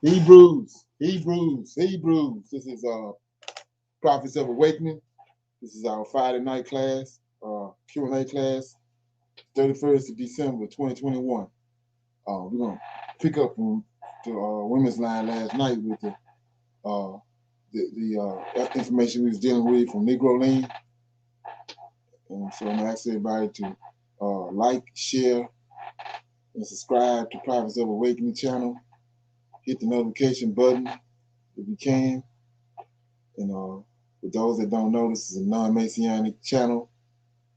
Hebrews, Hebrews, Hebrews. This is Prophets of Awakening. This is our Friday night class, Q&A class, 31st of December, 2021. We're gonna pick up from the women's line last night with uh, the information we was dealing with from Negro Lean, and so I'm gonna ask everybody to like, share, and subscribe to Prophets of Awakening channel. Hit the notification button if you can. And for those that don't know, this is a non-Messianic channel.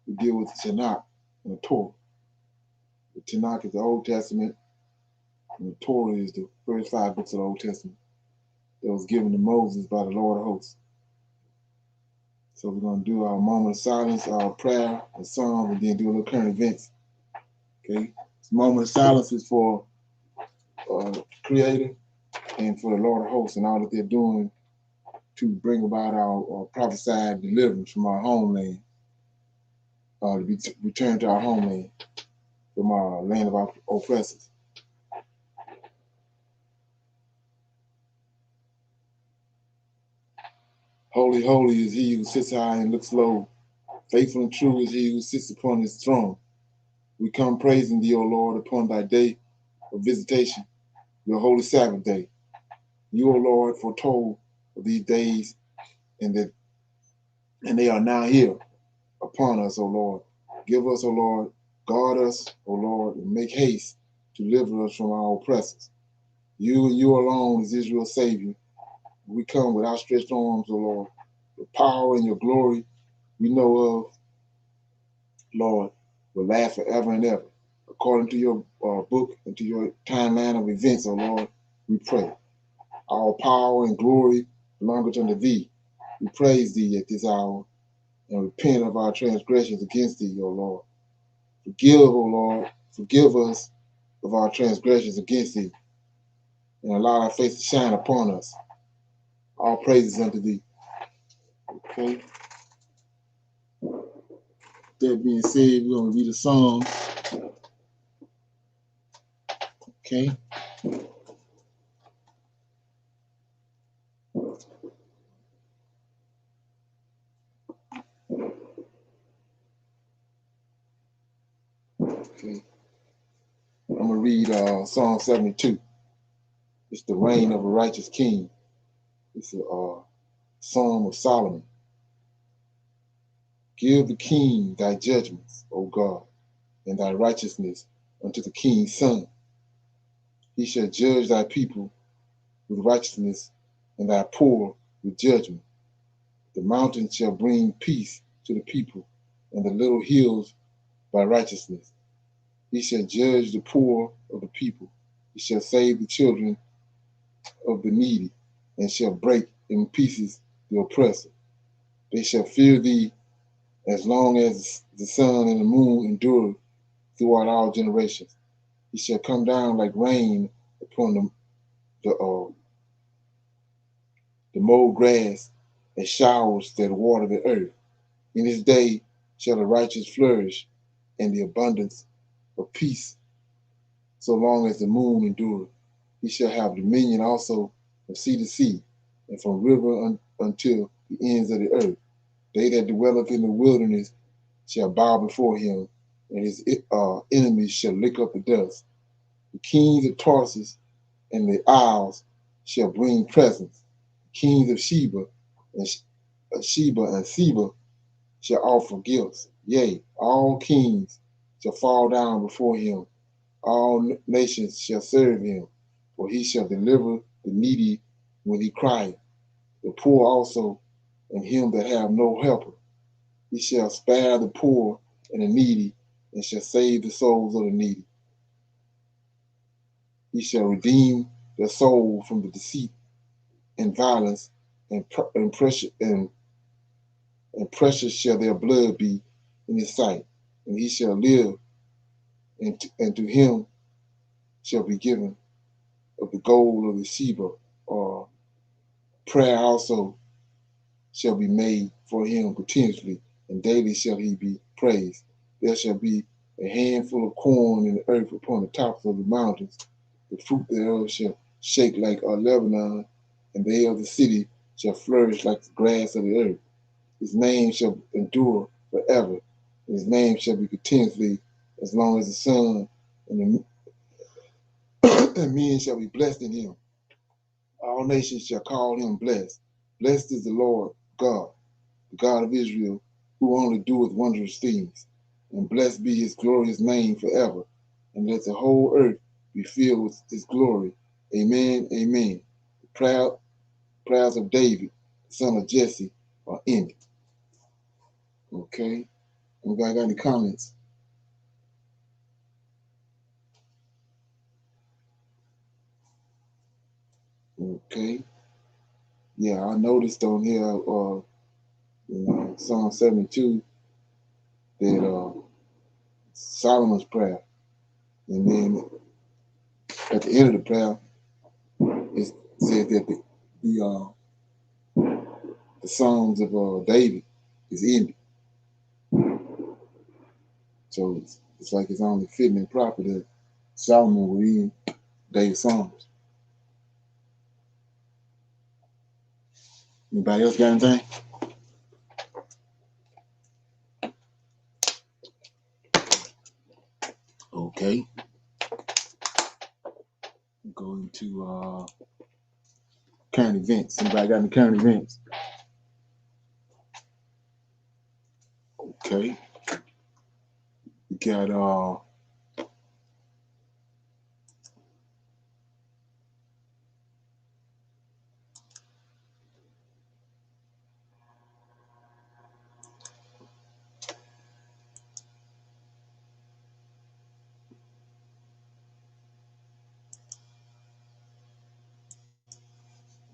We deal with the Tanakh and the Torah. The Tanakh is the Old Testament, and the Torah is the first 5 books of the Old Testament that was given to Moses by the Lord of hosts. So we're going to do our moment of silence, our prayer, and song, and then do a little current events. Okay? This moment of silence is for the Creator and for the Lord of hosts and all that they're doing to bring about our prophesied deliverance from our homeland, to be returned to our homeland from our land of our oppressors. Holy, holy is he who sits high and looks low. Faithful and true is he who sits upon his throne. We come praising thee, O Lord, upon thy day of visitation, your holy Sabbath day. You, O Lord, foretold of these days, and they are now here upon us, O Lord. Give us, O Lord, guard us, O Lord, and make haste to deliver us from our oppressors. You and you alone is Israel's Savior. We come with outstretched arms, O Lord. The power and your glory we know of, Lord, will last forever and ever. According to your book and to your timeline of events, O Lord, we pray. Our power and glory belongeth unto thee. We praise thee at this hour and repent of our transgressions against thee, O Lord. Forgive, O Lord, forgive us of our transgressions against thee, and allow thy face to shine upon us. All praises unto thee. Okay. That being said, we're going to read a song. Okay. Okay. I'm going to read Psalm 72. It's the reign of a righteous king. It's a Psalm of Solomon. Give the king thy judgments, O God, and thy righteousness unto the king's son. He shall judge thy people with righteousness, and thy poor with judgment. The mountains shall bring peace to the people, and the little hills by righteousness. He shall judge the poor of the people. He shall save the children of the needy, and shall break in pieces the oppressor. They shall fear thee as long as the sun and the moon endure throughout all generations. He shall come down like rain upon the mowed grass and showers that water the earth. In his day shall the righteous flourish, and the abundance of peace, so long as the moon endureth. He shall have dominion also from sea to sea, and from river until the ends of the earth. They that dwelleth in the wilderness shall bow before him, and his enemies shall lick up the dust. The kings of Tarsus and the isles shall bring presents. The kings of Sheba and Seba shall offer gifts. Yea, all kings shall fall down before him. All nations shall serve him, for he shall deliver the needy when he crieth, the poor also, and him that have no helper. He shall spare the poor and the needy, and shall save the souls of the needy. He shall redeem their soul from the deceit and violence, and precious shall their blood be in his sight. And he shall live, and to him shall be given of the gold of the Sheba, or prayer also shall be made for him continuously, and daily shall he be praised. There shall be a handful of corn in the earth upon the tops of the mountains. The fruit thereof shake like Lebanon, and they of the city shall flourish like the grass of the earth. His name shall endure forever. His name shall be continuously as long as the sun, and, and men shall be blessed in him. All nations shall call him blessed. Blessed is the Lord God, the God of Israel, who only doeth wondrous things. And blessed be his glorious name forever. And let the whole earth be filled with his glory. Amen, amen. The prayers of David, the son of Jesse, are ended. Okay? Anybody got any comments? Okay. Yeah, I noticed on here, Psalm 72, that Solomon's prayer, and then at the end of the prayer, it said that the Psalms of David is ended. So it's like it's only fitting and proper that Solomon will end David's Psalms. Anybody else got anything? Okay. Going to current events. Anybody got any current events? Okay. We got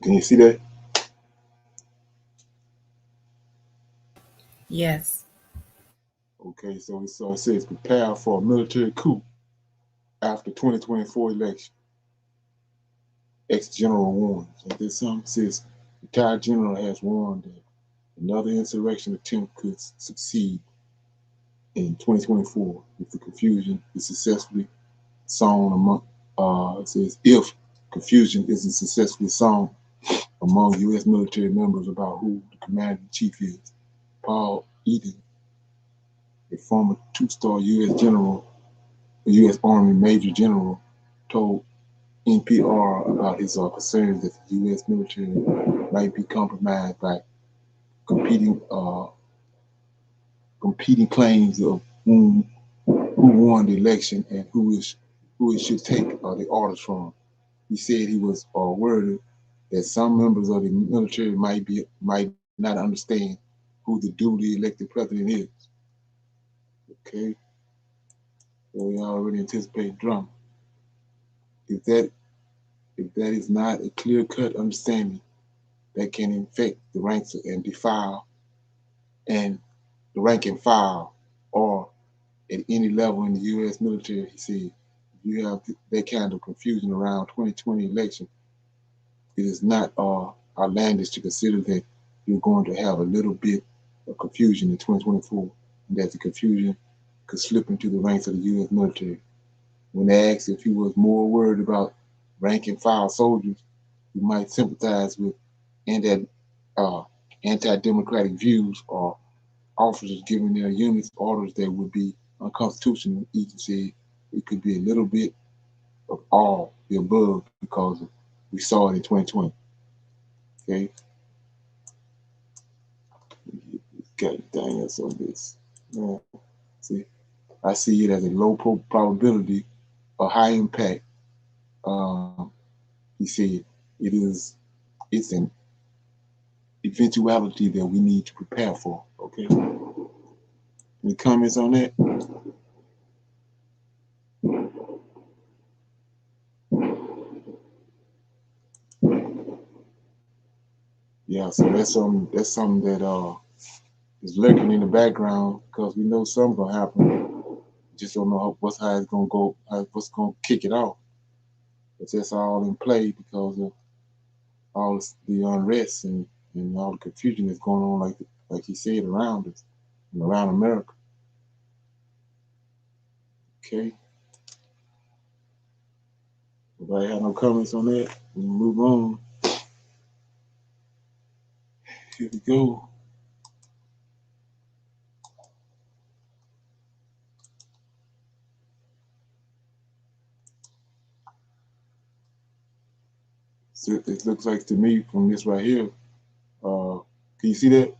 can you see that? Yes. Okay, so it says prepare for a military coup after 2024 election. Ex-general warns. And this something says retired general has warned that another insurrection attempt could succeed in 2024 if the confusion is successfully sown among. It says if confusion isn't successfully sown among U.S. military members about who the commander in chief is. Paul Eden, a former two-star U.S. general, a U.S. Army Major General, told NPR about his concerns that the U.S. military might be compromised by competing claims of who won the election and who it should take the orders from. He said he was worried that some members of the military might not understand who the duly elected president is. Okay, so we already anticipate drama. If that is not a clear-cut understanding, that can infect the ranks and defile and the rank and file, or at any level in the U.S. military. He said, if you have that kind of confusion around 2020 election, it is not outlandish to consider that you're going to have a little bit of confusion in 2024, and that the confusion could slip into the ranks of the U.S. military. When they asked if he was more worried about rank and file soldiers who might sympathize with anti-democratic views, or officers giving their units orders that would be unconstitutional, Ethan said it could be a little bit of all the above because we saw it in 2020. Okay, got anything else on this? Yeah. See, I see it as a low probability, a high impact. He said it's an eventuality that we need to prepare for. Okay. Any comments on that? Yeah, so that's something that is lurking in the background because we know something's gonna happen. Just don't know how it's gonna go, what's gonna kick it off. But that's all in play because of all the unrest and all the confusion that's going on, like he said, around us and around America. Okay. Nobody have no comments on that? We move on. Here we go. So it looks like to me from this right here. Can you see that?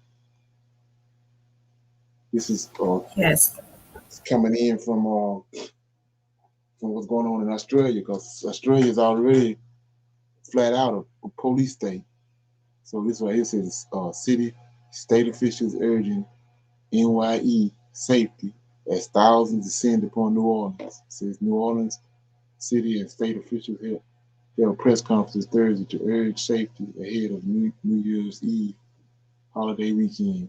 This is Yes. coming in from what's going on in Australia, because Australia is already flat out a police state. So this right here says city state officials urging NYE safety as thousands descend upon New Orleans. It says New Orleans city and state officials held press conferences Thursday to urge safety ahead of New Year's Eve holiday weekend.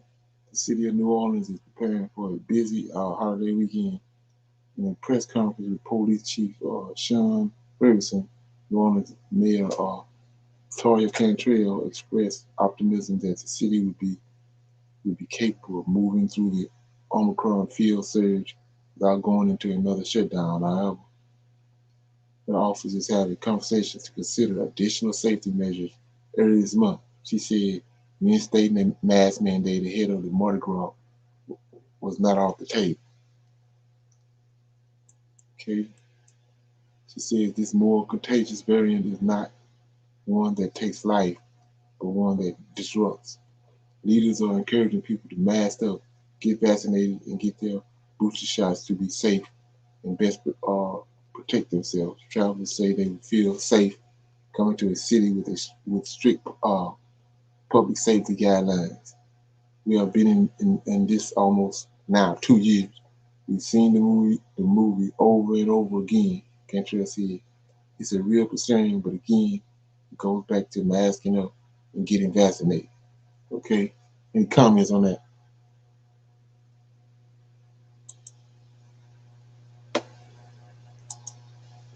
The city of New Orleans is preparing for a busy holiday weekend. In a press conference with Police Chief Sean Ferguson, New Orleans Mayor Toya Cantrell expressed optimism that the city would be capable of moving through the Omicron field surge without going into another shutdown. However, the officers having conversations to consider additional safety measures earlier this month. She said reinstating a mask mandate ahead of the Mardi Gras was not off the table. Okay. She says this more contagious variant is not one that takes life, but one that disrupts. Leaders are encouraging people to mask up, get vaccinated, and get their booster shots to be safe and best protect themselves. Travelers say they would feel safe coming to a city with strict public safety guidelines. We have been in this almost now 2 years. We've seen the movie over and over again. Cantrell said it's a real concern, but again, it goes back to masking up and getting vaccinated. Okay, any comments on that?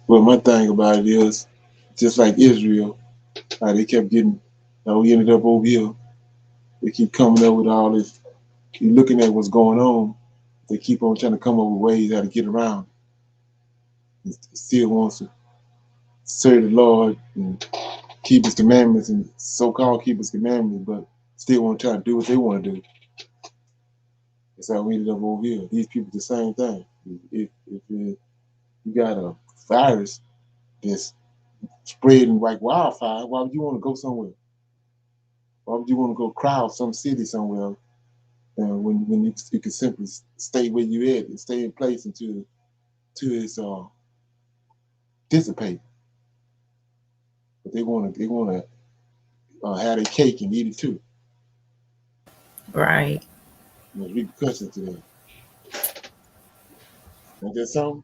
Well, my thing about it is, just like Israel, how they kept getting, how we ended up over here. They keep coming up with all this. Keep looking at what's going on. They keep on trying to come up with ways how to get around. It still wants to serve the Lord and keep His commandments and so-called keep His commandments, but still want to try to do what they want to do. That's how we ended up over here. These people, the same thing. If you got a virus that's spreading like wildfire, why would you want to go somewhere? Why would you want to go crowd some city somewhere when you could simply stay where you at and stay in place until it's dissipate? But they want to have their cake and eat it too. Right. There's repercussions to that. Ain't that something?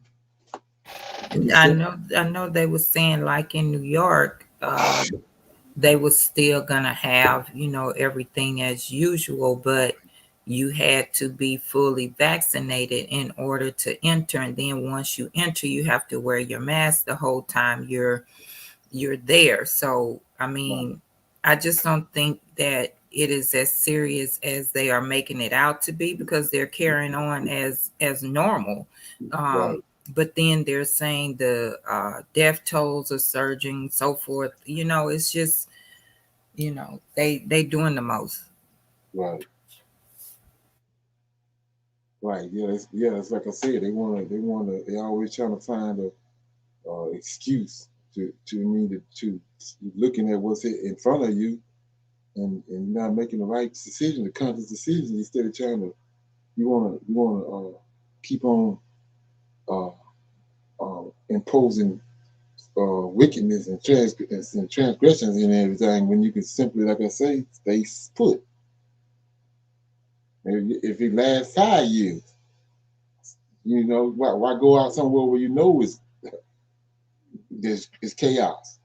Pretty I simple. know. I know they were saying like in New York, they was still gonna have everything as usual, but you had to be fully vaccinated in order to enter. And then once you enter, you have to wear your mask the whole time you're there. So I Right, mean, I just don't think that it is as serious as they are making it out to be, because they're carrying on as normal. right, But then they're saying the death tolls are surging, so forth. It's just they doing the most. right, right. Yeah, it's like I said, they always trying to find a excuse to me to looking at what's in front of you and not making the right decision, the conscious decision, instead of trying to you want to keep on uh, imposing wickedness and transgressions and everything when you could simply, like I say, stay put. If it lasts 5 years, why go out somewhere where you know it's chaos?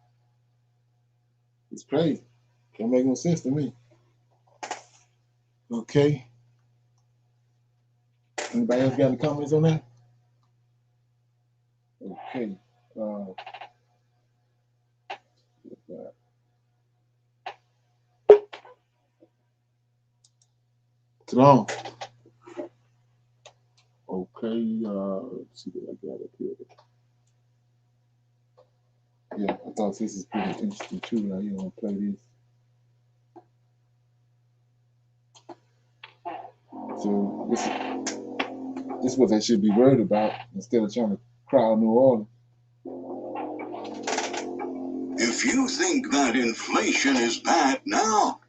It's crazy. Don't make no sense to me. Okay. Anybody else got any comments on that? Okay. Uh, Long. Okay. Let's see what I got up here. Yeah, I thought this is pretty interesting too. Right here, I'm gonna play this. So this is what they should be worried about instead of trying to crowd New Orleans. If you think that inflation is bad now,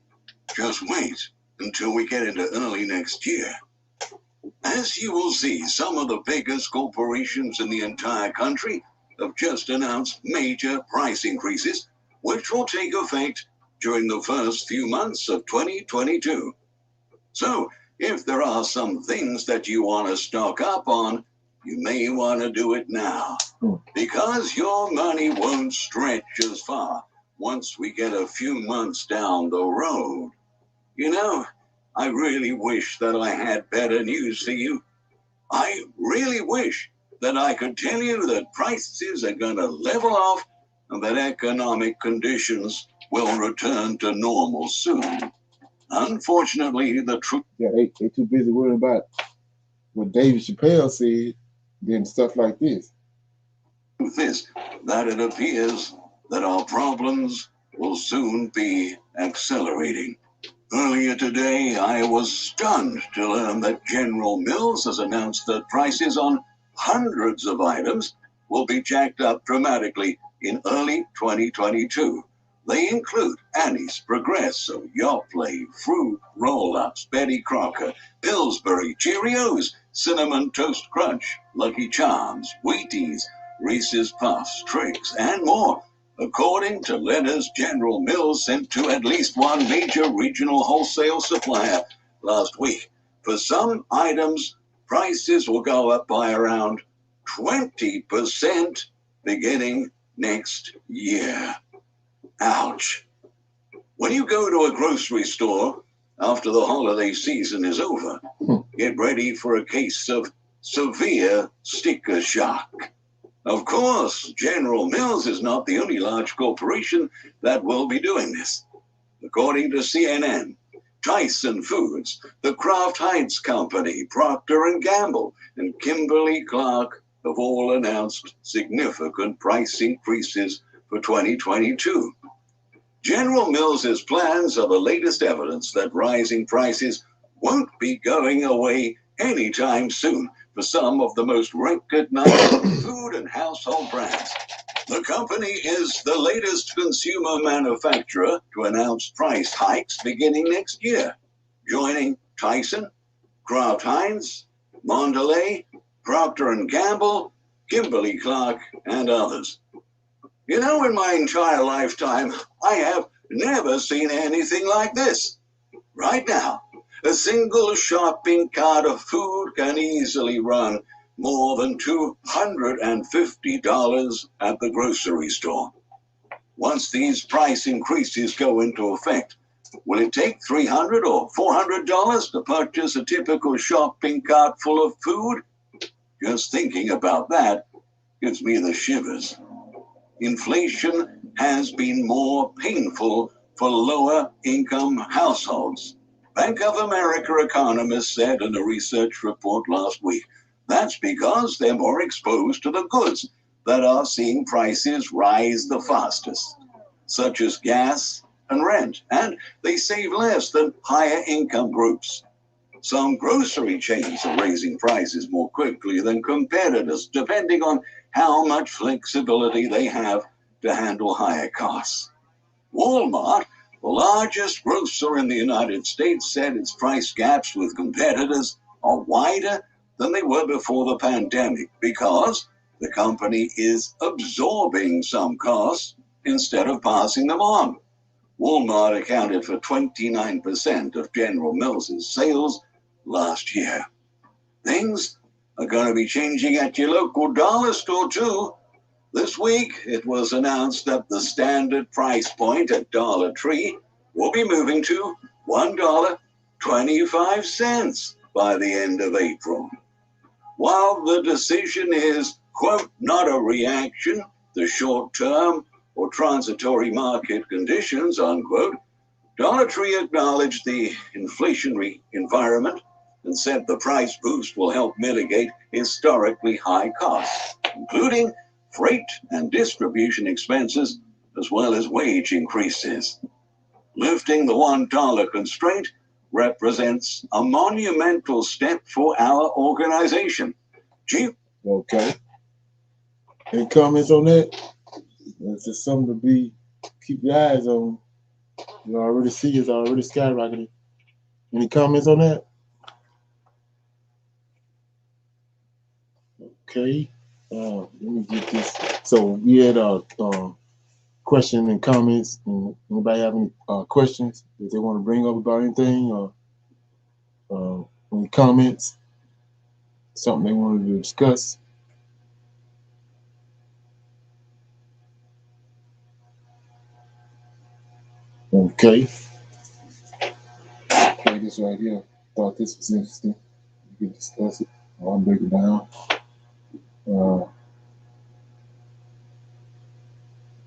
just wait until we get into early next year. As you will see, some of the biggest corporations in the entire country have just announced major price increases, which will take effect during the first few months of 2022. So, if there are some things that you want to stock up on, you may want to do it now, because your money won't stretch as far once we get a few months down the road. You know, I really wish that I had better news for you. I really wish that I could tell you that prices are going to level off and that economic conditions will return to normal soon. Unfortunately, the truth... Yeah, they too busy worrying about what David Chappelle said than stuff like this. Truth is that it appears that our problems will soon be accelerating. Earlier today, I was stunned to learn that General Mills has announced that prices on hundreds of items will be jacked up dramatically in early 2022. They include Annie's, Progresso, Yoplait, Fruit Roll-Ups, Betty Crocker, Pillsbury, Cheerios, Cinnamon Toast Crunch, Lucky Charms, Wheaties, Reese's Puffs, Trix, and more. According to letters General Mills sent to at least one major regional wholesale supplier last week. For some items, prices will go up by around 20% beginning next year. Ouch. When you go to a grocery store after the holiday season is over, get ready for a case of severe sticker shock. Of course, General Mills is not the only large corporation that will be doing this. According to CNN, Tyson Foods, the Kraft Heinz Company, Procter & Gamble, and Kimberly-Clark have all announced significant price increases for 2022. General Mills' plans are the latest evidence that rising prices won't be going away anytime soon for some of the most recognized food and household brands. The company is the latest consumer manufacturer to announce price hikes beginning next year, joining Tyson, Kraft Heinz, Mondelez, Procter & Gamble, Kimberly-Clark, and others. You know, in my entire lifetime, I have never seen anything like this. Right now, a single shopping cart of food can easily run more than $250 at the grocery store. Once these price increases go into effect, will it take $300 or $400 to purchase a typical shopping cart full of food? Just thinking about that gives me the shivers. Inflation has been more painful for lower-income households. Bank of America economists said in a research report last week, that's because they're more exposed to the goods that are seeing prices rise the fastest, such as gas and rent, and they save less than higher income groups. Some grocery chains are raising prices more quickly than competitors, depending on how much flexibility they have to handle higher costs. Walmart, the largest grocer in the United States, said its price gaps with competitors are wider than they were before the pandemic because the company is absorbing some costs instead of passing them on. Walmart accounted for 29% of General Mills' sales last year. Things are going to be changing at your local dollar store too. This week, it was announced that the standard price point at Dollar Tree will be moving to $1.25 by the end of April. While the decision is, quote, not a reaction to short-term or transitory market conditions, unquote, Dollar Tree acknowledged the inflationary environment and said the price boost will help mitigate historically high costs, including freight and distribution expenses, as well as wage increases. Lifting the $1 constraint represents a monumental step for our organization. Okay. Any comments on that? It's just something to keep your eyes on. You already see it's already skyrocketing. Any comments on that? Okay. Let me get this. So we had question and comments. And anybody have any questions that they want to bring up about anything, or any comments? Something they wanted to discuss? Okay. Okay, this right here. Thought this was interesting. We can discuss it. I'll break it down.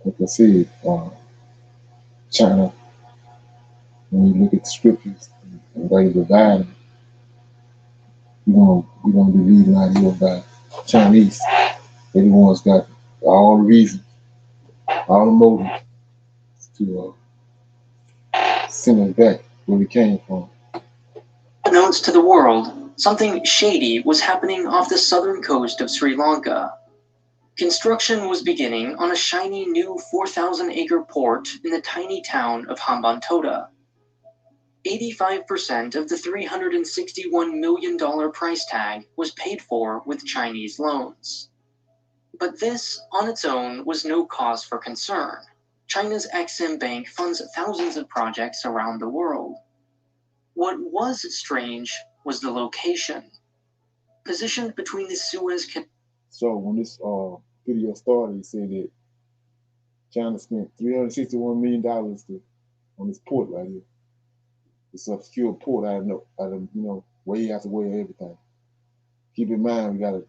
Like I said, China, when you look at the scriptures and they divide, we're gonna be leading out here by Chinese. They're the ones got all the reasons, all the motives to send us back where we came from. Unbeknownst to the world, something shady was happening off the southern coast of Sri Lanka. Construction was beginning on a shiny new 4,000-acre port in the tiny town of Hambantota. 85% of the $361 million price tag was paid for with Chinese loans. But this, on its own, was no cause for concern. China's Exim Bank funds thousands of projects around the world. What was strange was the location. Positioned between the Suez Canal. So when this video started, he said that China spent $361 million on this port right here. It's a obscure port out of way out the way of everything. Keep in mind, we got a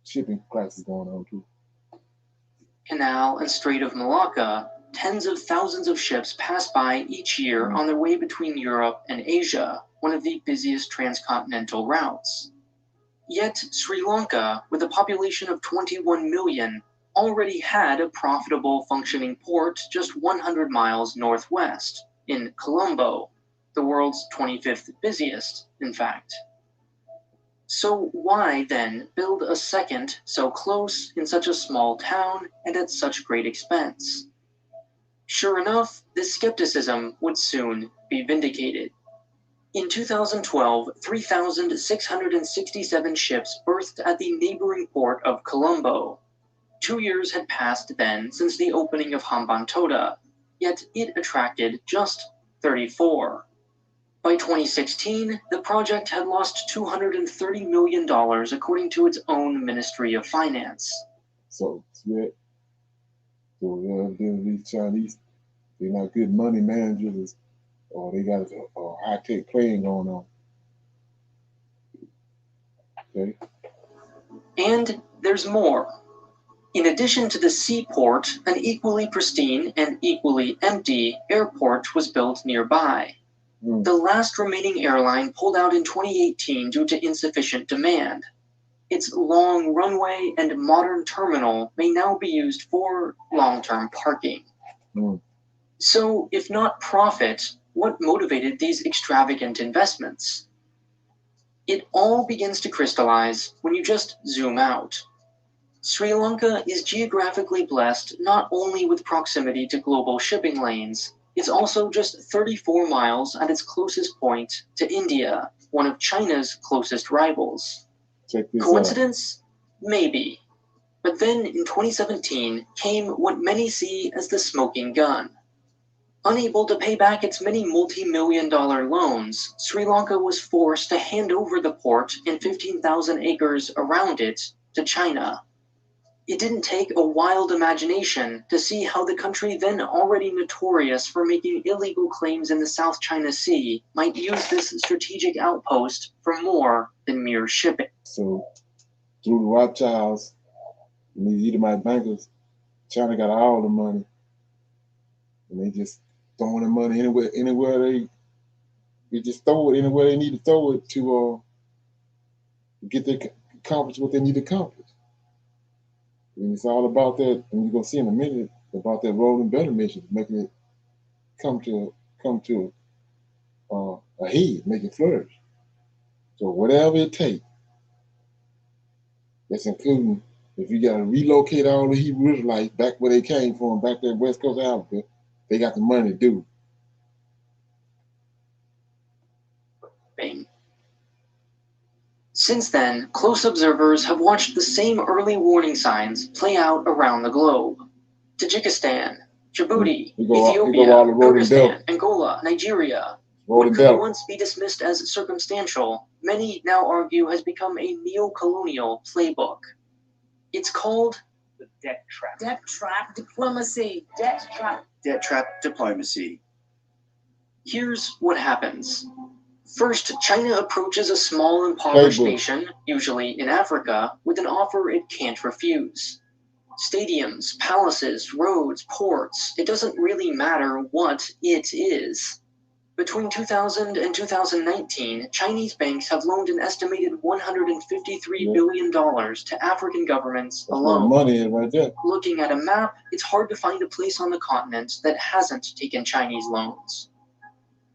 shipping crisis going on too. Canal and Strait of Malacca, tens of thousands of ships pass by each year on their way between Europe and Asia, one of the busiest transcontinental routes. Yet Sri Lanka, with a population of 21 million, already had a profitable functioning port just 100 miles northwest, in Colombo, the world's 25th busiest, in fact. So why then build a second so close in such a small town and at such great expense? Sure enough, this skepticism would soon be vindicated. In 2012, 3,667 ships berthed at the neighboring port of Colombo. 2 years had passed then since the opening of Hambantota, yet it attracted just 34. By 2016, the project had lost $230 million according to its own Ministry of Finance. So these Chinese, they're not good money managers, or they got a high-tech playing going on. Okay. And there's more. In addition to the seaport, an equally pristine and equally empty airport was built nearby. The last remaining airline pulled out in 2018 due to insufficient demand. Its long runway and modern terminal may now be used for long-term parking. So, if not profit, what motivated these extravagant investments? It all begins to crystallize when you just zoom out. Sri Lanka is geographically blessed not only with proximity to global shipping lanes, it's also just 34 miles at its closest point to India, one of China's closest rivals. Coincidence? Maybe. But then in 2017 came what many see as the smoking gun. Unable to pay back its many multi-million-dollar loans, Sri Lanka was forced to hand over the port and 15,000 acres around it to China. It didn't take a wild imagination to see how the country then already notorious for making illegal claims in the South China Sea might use this strategic outpost for more than mere shipping. So through the Rothschilds and these Edomite bankers, China got all the money. And they just throwing the money anywhere they just throw it anywhere they need to throw it to get their accomplish what they need to accomplish. And it's all about that, and you're gonna see in a minute about that Rolling Better mission, making it come to a head, make it flourish. So whatever it takes, that's including if you got to relocate all the Hebrew Israelites back where they came from, back there West Coast of Africa, they got the money to do. Bing. Since then, close observers have watched the same early warning signs play out around the globe. Tajikistan, Djibouti, Ethiopia, Kyrgyzstan, Angola, Nigeria. What could once be dismissed as circumstantial, many now argue has become a neo-colonial playbook. It's called the debt trap. Debt trap diplomacy. Debt trap diplomacy. Here's what happens. First, China approaches a small impoverished nation, usually in Africa, with an offer it can't refuse. Stadiums, palaces, roads, ports, it doesn't really matter what it is. Between 2000 and 2019, Chinese banks have loaned an estimated $153 billion to African governments alone. Money right there. Looking at a map, it's hard to find a place on the continent that hasn't taken Chinese loans.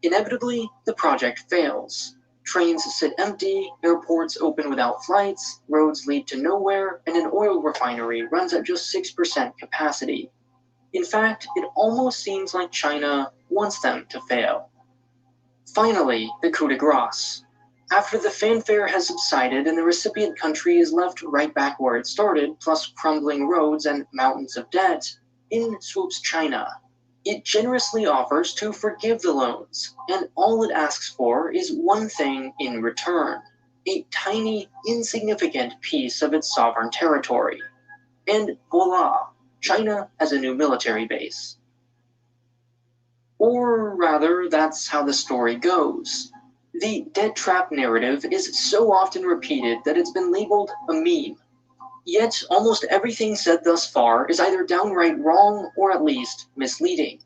Inevitably, the project fails. Trains sit empty, airports open without flights, roads lead to nowhere, and an oil refinery runs at just 6% capacity. In fact, it almost seems like China wants them to fail. Finally, the coup de grace. After the fanfare has subsided and the recipient country is left right back where it started, plus crumbling roads and mountains of debt, in swoops China. It generously offers to forgive the loans, and all it asks for is one thing in return: a tiny, insignificant piece of its sovereign territory. And voila, China has a new military base. Or rather, that's how the story goes. The debt trap narrative is so often repeated that it's been labeled a meme. Yet, almost everything said thus far is either downright wrong or at least misleading.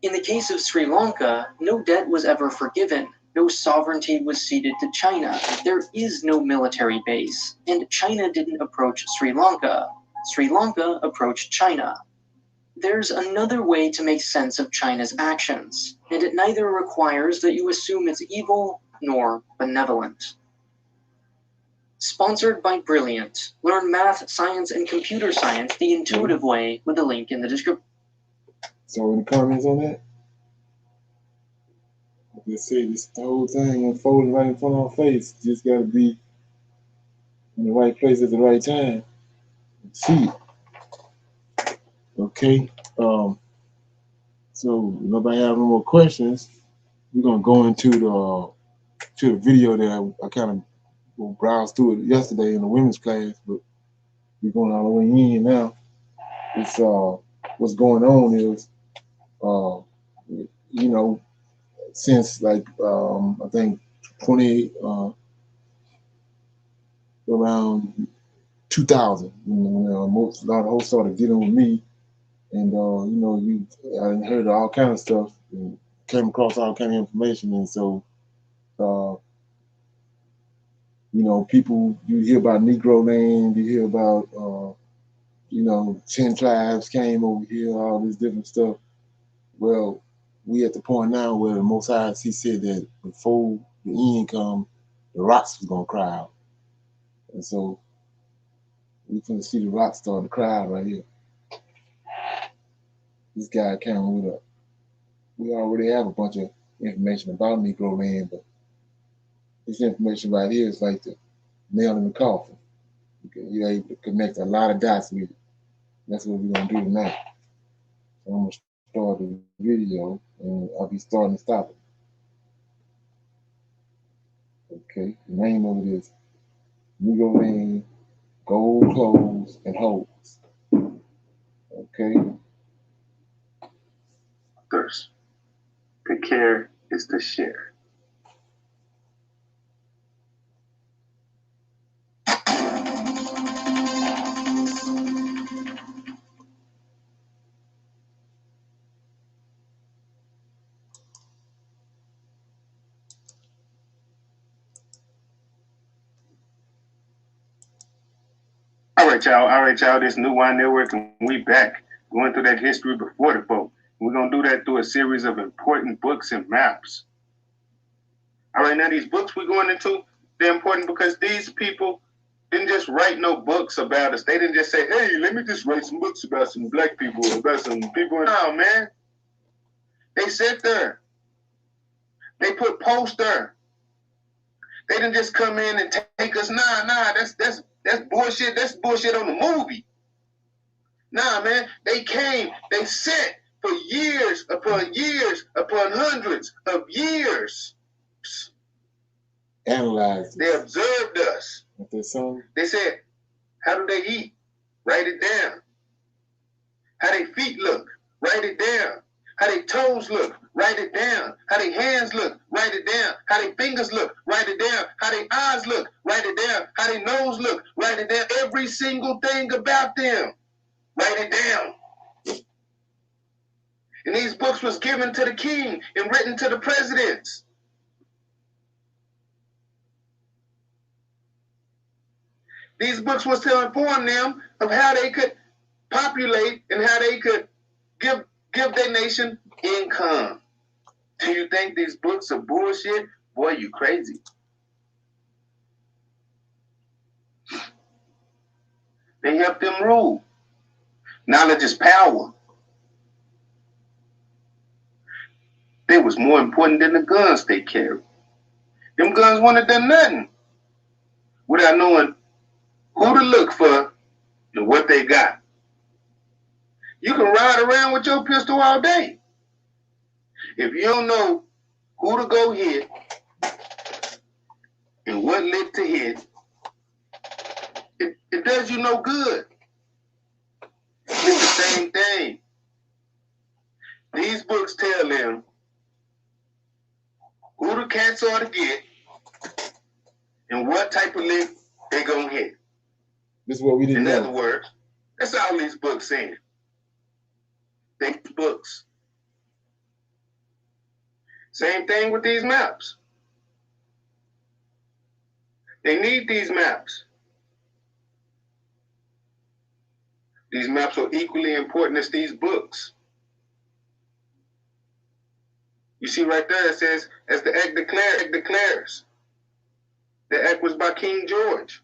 In the case of Sri Lanka, no debt was ever forgiven, no sovereignty was ceded to China, there is no military base, and China didn't approach Sri Lanka. Sri Lanka approached China. There's another way to make sense of China's actions, and it neither requires that you assume it's evil nor benevolent. Sponsored by Brilliant. Learn math, science, and computer science the intuitive way with the link in the description. So any comments on that? Just say this whole thing unfolding right in front of our face. Just gotta be in the right place at the right time. See it. Okay. So if nobody have no more questions, we're gonna go into the video that I kind of browsed through it yesterday in the women's class, but we're going all the way in now. It's what's going on is you know, since like I think 20 around 2000, when a lot of hosts started dealing with me, and I heard all kind of stuff and came across all kind of information, and so people, you hear about Negro land, you hear about 10 tribes came over here, all this different stuff. Well, we at the point now where the Most High, he said that before the end come, the rocks was gonna cry out, and so we can see the rocks starting to cry out right here. This guy came with we already have a bunch of information about Negro land, but this information right here is like the nail in the coffin. You're able to connect a lot of dots with it. That's what we're gonna do tonight. So I'm gonna start the video, and I'll be starting and stopping. Okay, the name of it is Negro land, gold clothes, and hoes. Okay. First, the care is to share. All right, All right, y'all. This New Wine Network, and we back going through that history before the vote. We're gonna do that through a series of important books and maps. All right, now these books we're going into, they're important because these people didn't just write no books about us. They didn't just say, hey, let me just write some books about some black people, about some people. No, man. They sit there. They put poster. They didn't just come in and take us. Nah, that's bullshit. That's bullshit on the movie. Nah, man. They came. They sat for years upon hundreds of years. Analyzed. They observed us. They said, how do they eat? Write it down. How their feet look? Write it down. How their toes look? Write it down. How their hands look? Write it down. How their fingers look? Write it down. How their eyes look? Write it down. How their nose look? Write it down. Every single thing about them. Write it down. And these books was given to the king and written to the presidents. These books was to inform them of how they could populate and how they could give their nation income. Do you think these books are bullshit? Boy, you crazy. They help them rule. Knowledge is power. They was more important than the guns they carried. Them guns wouldn't have done nothing without knowing who to look for and what they got. You can ride around with your pistol all day. If you don't know who to go hit and what lick to hit, it does you no good. It's the same thing. These books tell them who the cats are to get and what type of lick they gonna hit. This is what we didn't know. In other words, that's all these books saying. They books. Same thing with these maps. They need these maps. These maps are equally important as these books. You see right there, it says, as the act declares. The act was by King George.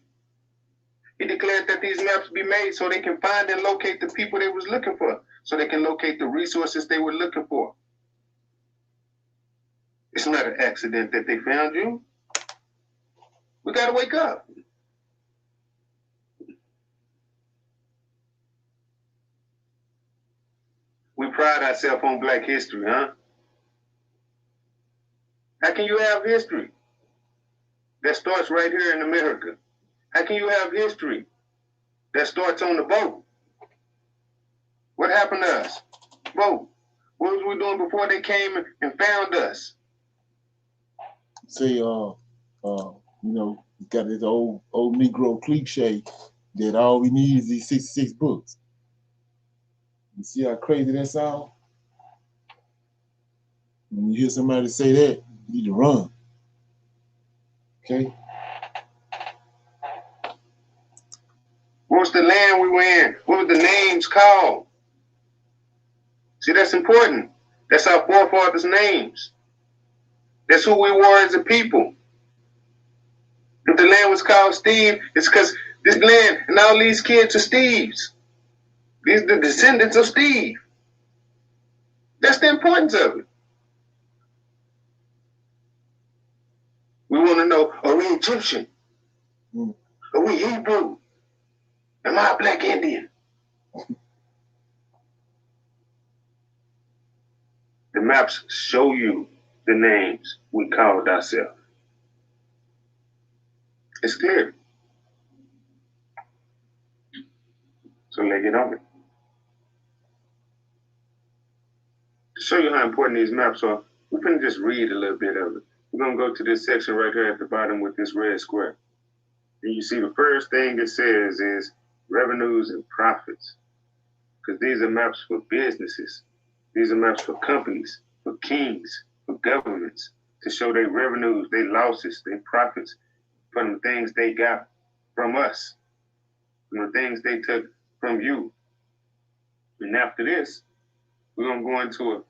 He declared that these maps be made so they can find and locate the people they was looking for, so they can locate the resources they were looking for. It's not an accident that they found you. We gotta wake up. We pride ourselves on Black history, huh? How can you have history that starts right here in America? How can you have history that starts on the boat? What happened to us? Boat. What was we doing before they came and found us? Say, got this old Negro cliche that all we need is these 66 books. You see how crazy that sounds? When you hear somebody say that, you need to run. Okay? What was the land we were in? What were the names called? See, that's important. That's our forefathers' names. That's who we were as a people. If the land was called Steve, it's because this land and all these kids are Steves. These are the descendants of Steve. That's the importance of it. We want to know, are we Egyptian? Are we Hebrew? Am I a Black Indian? The maps show you the names we called ourselves. It's clear. So let's get on it. To show you how important these maps are, we're going to just read a little bit of it. We're going to go to this section right here at the bottom with this red square. And you see the first thing it says is revenues and profits. Because these are maps for businesses. These are maps for companies, for kings, for governments, to show their revenues, their losses, their profits from the things they got from us. and the things they took from you. And after this, we're gonna go into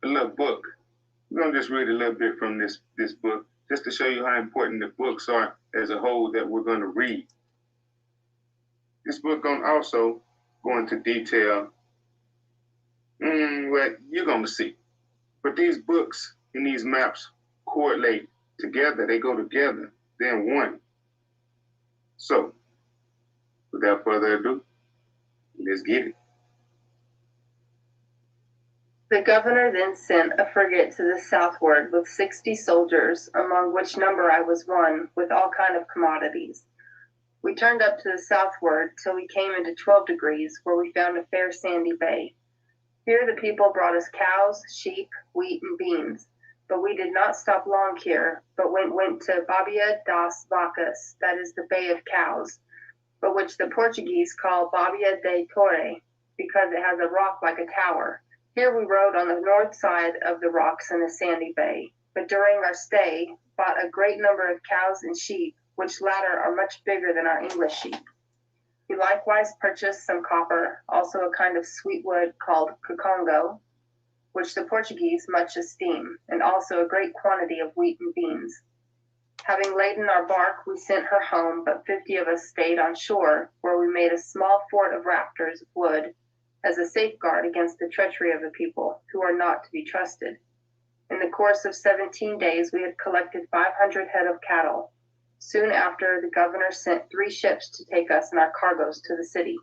a little book. We're gonna just read a little bit from this book, just to show you how important the books are as a whole that we're gonna read. This book gonna also go into detail what you're gonna see. But these books and these maps correlate together. They go together. They're one. So, without further ado, let's get it. The governor then sent a frigate to the southward with 60 soldiers, among which number I was one, with all kind of commodities. We turned up to the southward till we came into 12 degrees, where we found a fair sandy bay. Here the people brought us cows, sheep, wheat, and beans. But we did not stop long here, but went to Babia das Vacas, that is the Bay of Cows, but which the Portuguese call Babia de Torre, because it has a rock like a tower. Here we rode on the north side of the rocks in the sandy bay, but during our stay bought a great number of cows and sheep, which latter are much bigger than our English sheep. We likewise purchased some copper, also a kind of sweet wood called cocongo, which the Portuguese much esteem, and also a great quantity of wheat and beans. Having laden our bark, we sent her home, but 50 of us stayed on shore, where we made a small fort of rafters of wood, as a safeguard against the treachery of the people, who are not to be trusted. In the course of 17 days, we had collected 500 head of cattle. Soon after, the governor sent 3 ships to take us and our cargoes to the city.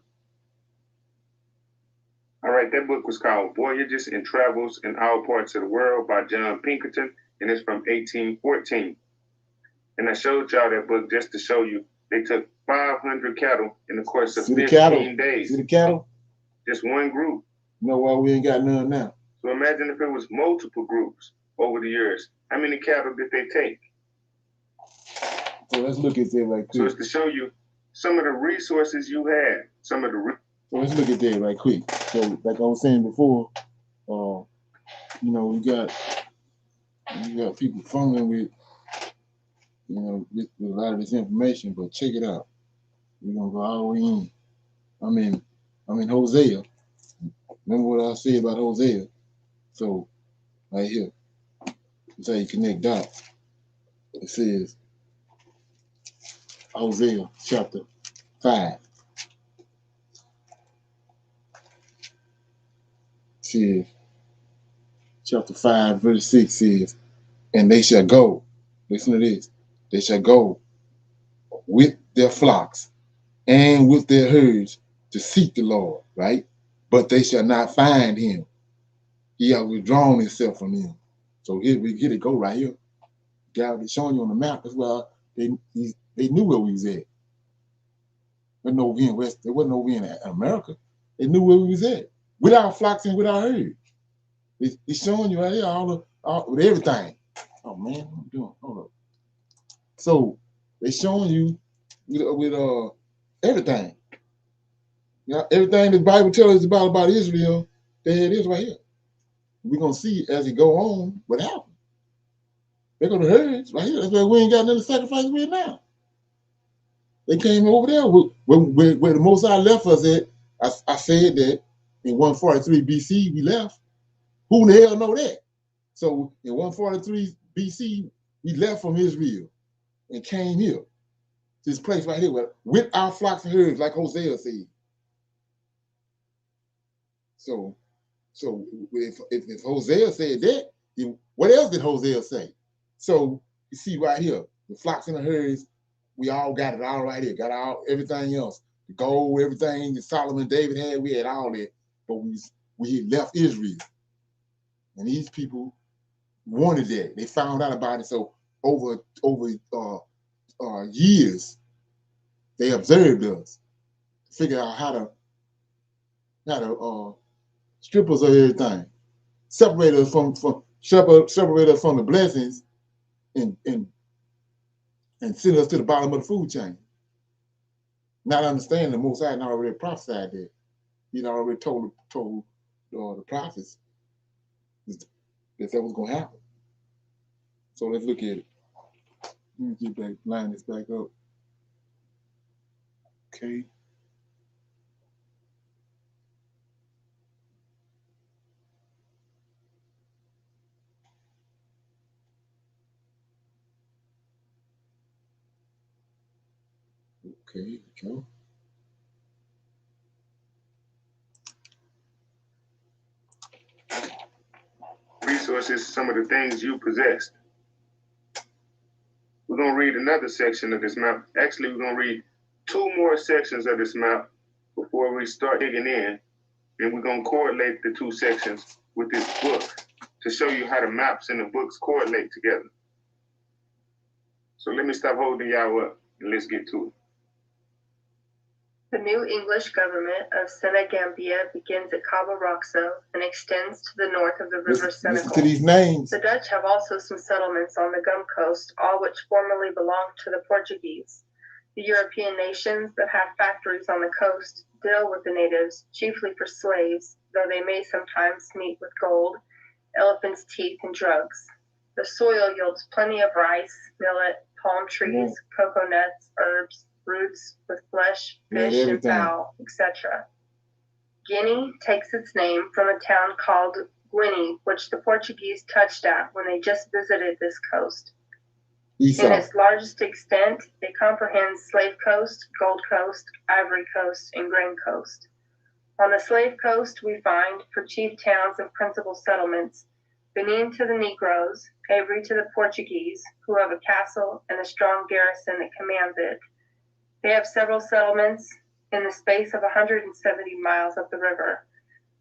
All right, that book was called Voyages and Travels in All Parts of the World by John Pinkerton, and it's from 1814. And I showed y'all that book just to show you they took 500 cattle in the course of 15 days. See the cattle? Just one group. You know why we ain't got none now? So imagine if it was multiple groups over the years. How many cattle did they take? So let's look at that right quick. So it's to show you some of the resources you had. So let's look at that right quick. So like I was saying before, you know, you got people fumbling with, you know, with a lot of this information, but check it out. We're gonna go all the way in. I'm in Hosea. Remember what I said about Hosea? So right here, that's how you connect dots. It says Hosea chapter 5. Says chapter 5, verse 6 says, and they shall go. Listen to this. They shall go with their flocks and with their herds to seek the Lord, right? But they shall not find him. He has withdrawn himself from them. So here it go right here. God is showing you on the map. That's why they knew where we was at. They wasn't over in America. They knew where we was at. With our flocks and with our herds. It's showing you right here all with everything. Oh man, what I'm doing? Hold up. So they showing you with everything. Yeah, everything the Bible tells us about Israel, there it is right here. We're gonna see as it go on what happened. They're gonna herds right here. That's why we ain't got nothing to sacrifice with now. They came over there where the Most High left us at. I said that in 143 BC we left. Who the hell know that? So in 143 BC we left from Israel and came here. This place right here with our flocks and herds, like Hosea said. So if Hosea said that, what else did Hosea say? So you see right here, the flocks and the herds, we all got it all right here. Got everything else, the gold, everything that Solomon, David had, we had all that. But we had left Israel, and these people wanted that. They found out about it. So over years, they observed us, figure out how to strip us of everything, separate us from the blessings, and send us to the bottom of the food chain. Not understanding the Most High had already prophesied that. He'd already told the prophets that was going to happen. So let's look at it. Let me line this back up. Okay. Okay, go. Resources, some of the things you possessed. We're going to read another section of this map. Actually, we're going to read 2 more sections of this map before we start digging in. And we're going to correlate the 2 sections with this book to show you how the maps and the books correlate together. So let me stop holding y'all up and let's get to it. The new English government of Senegambia begins at Cabo Roxo and extends to the north of the river Listen to Senegal. these names. The Dutch have also some settlements on the Gum Coast, all which formerly belonged to the Portuguese. The European nations that have factories on the coast deal with the natives, chiefly for slaves, though they may sometimes meet with gold, elephant's teeth, and drugs. The soil yields plenty of rice, millet, palm trees, cocoa nuts, herbs, roots with flesh, fish, and everything. fowl, etc. Guinea takes its name from a town called Guinea, which the Portuguese touched at when they just visited this coast. In Esau. its largest extent, it comprehends Slave Coast, Gold Coast, Ivory Coast, and Grain Coast. On the Slave Coast, we find, for chief towns and principal settlements, Benin to the Negroes, Avery to the Portuguese, who have a castle and a strong garrison that commands it. They have several settlements in the space of 170 miles up the river,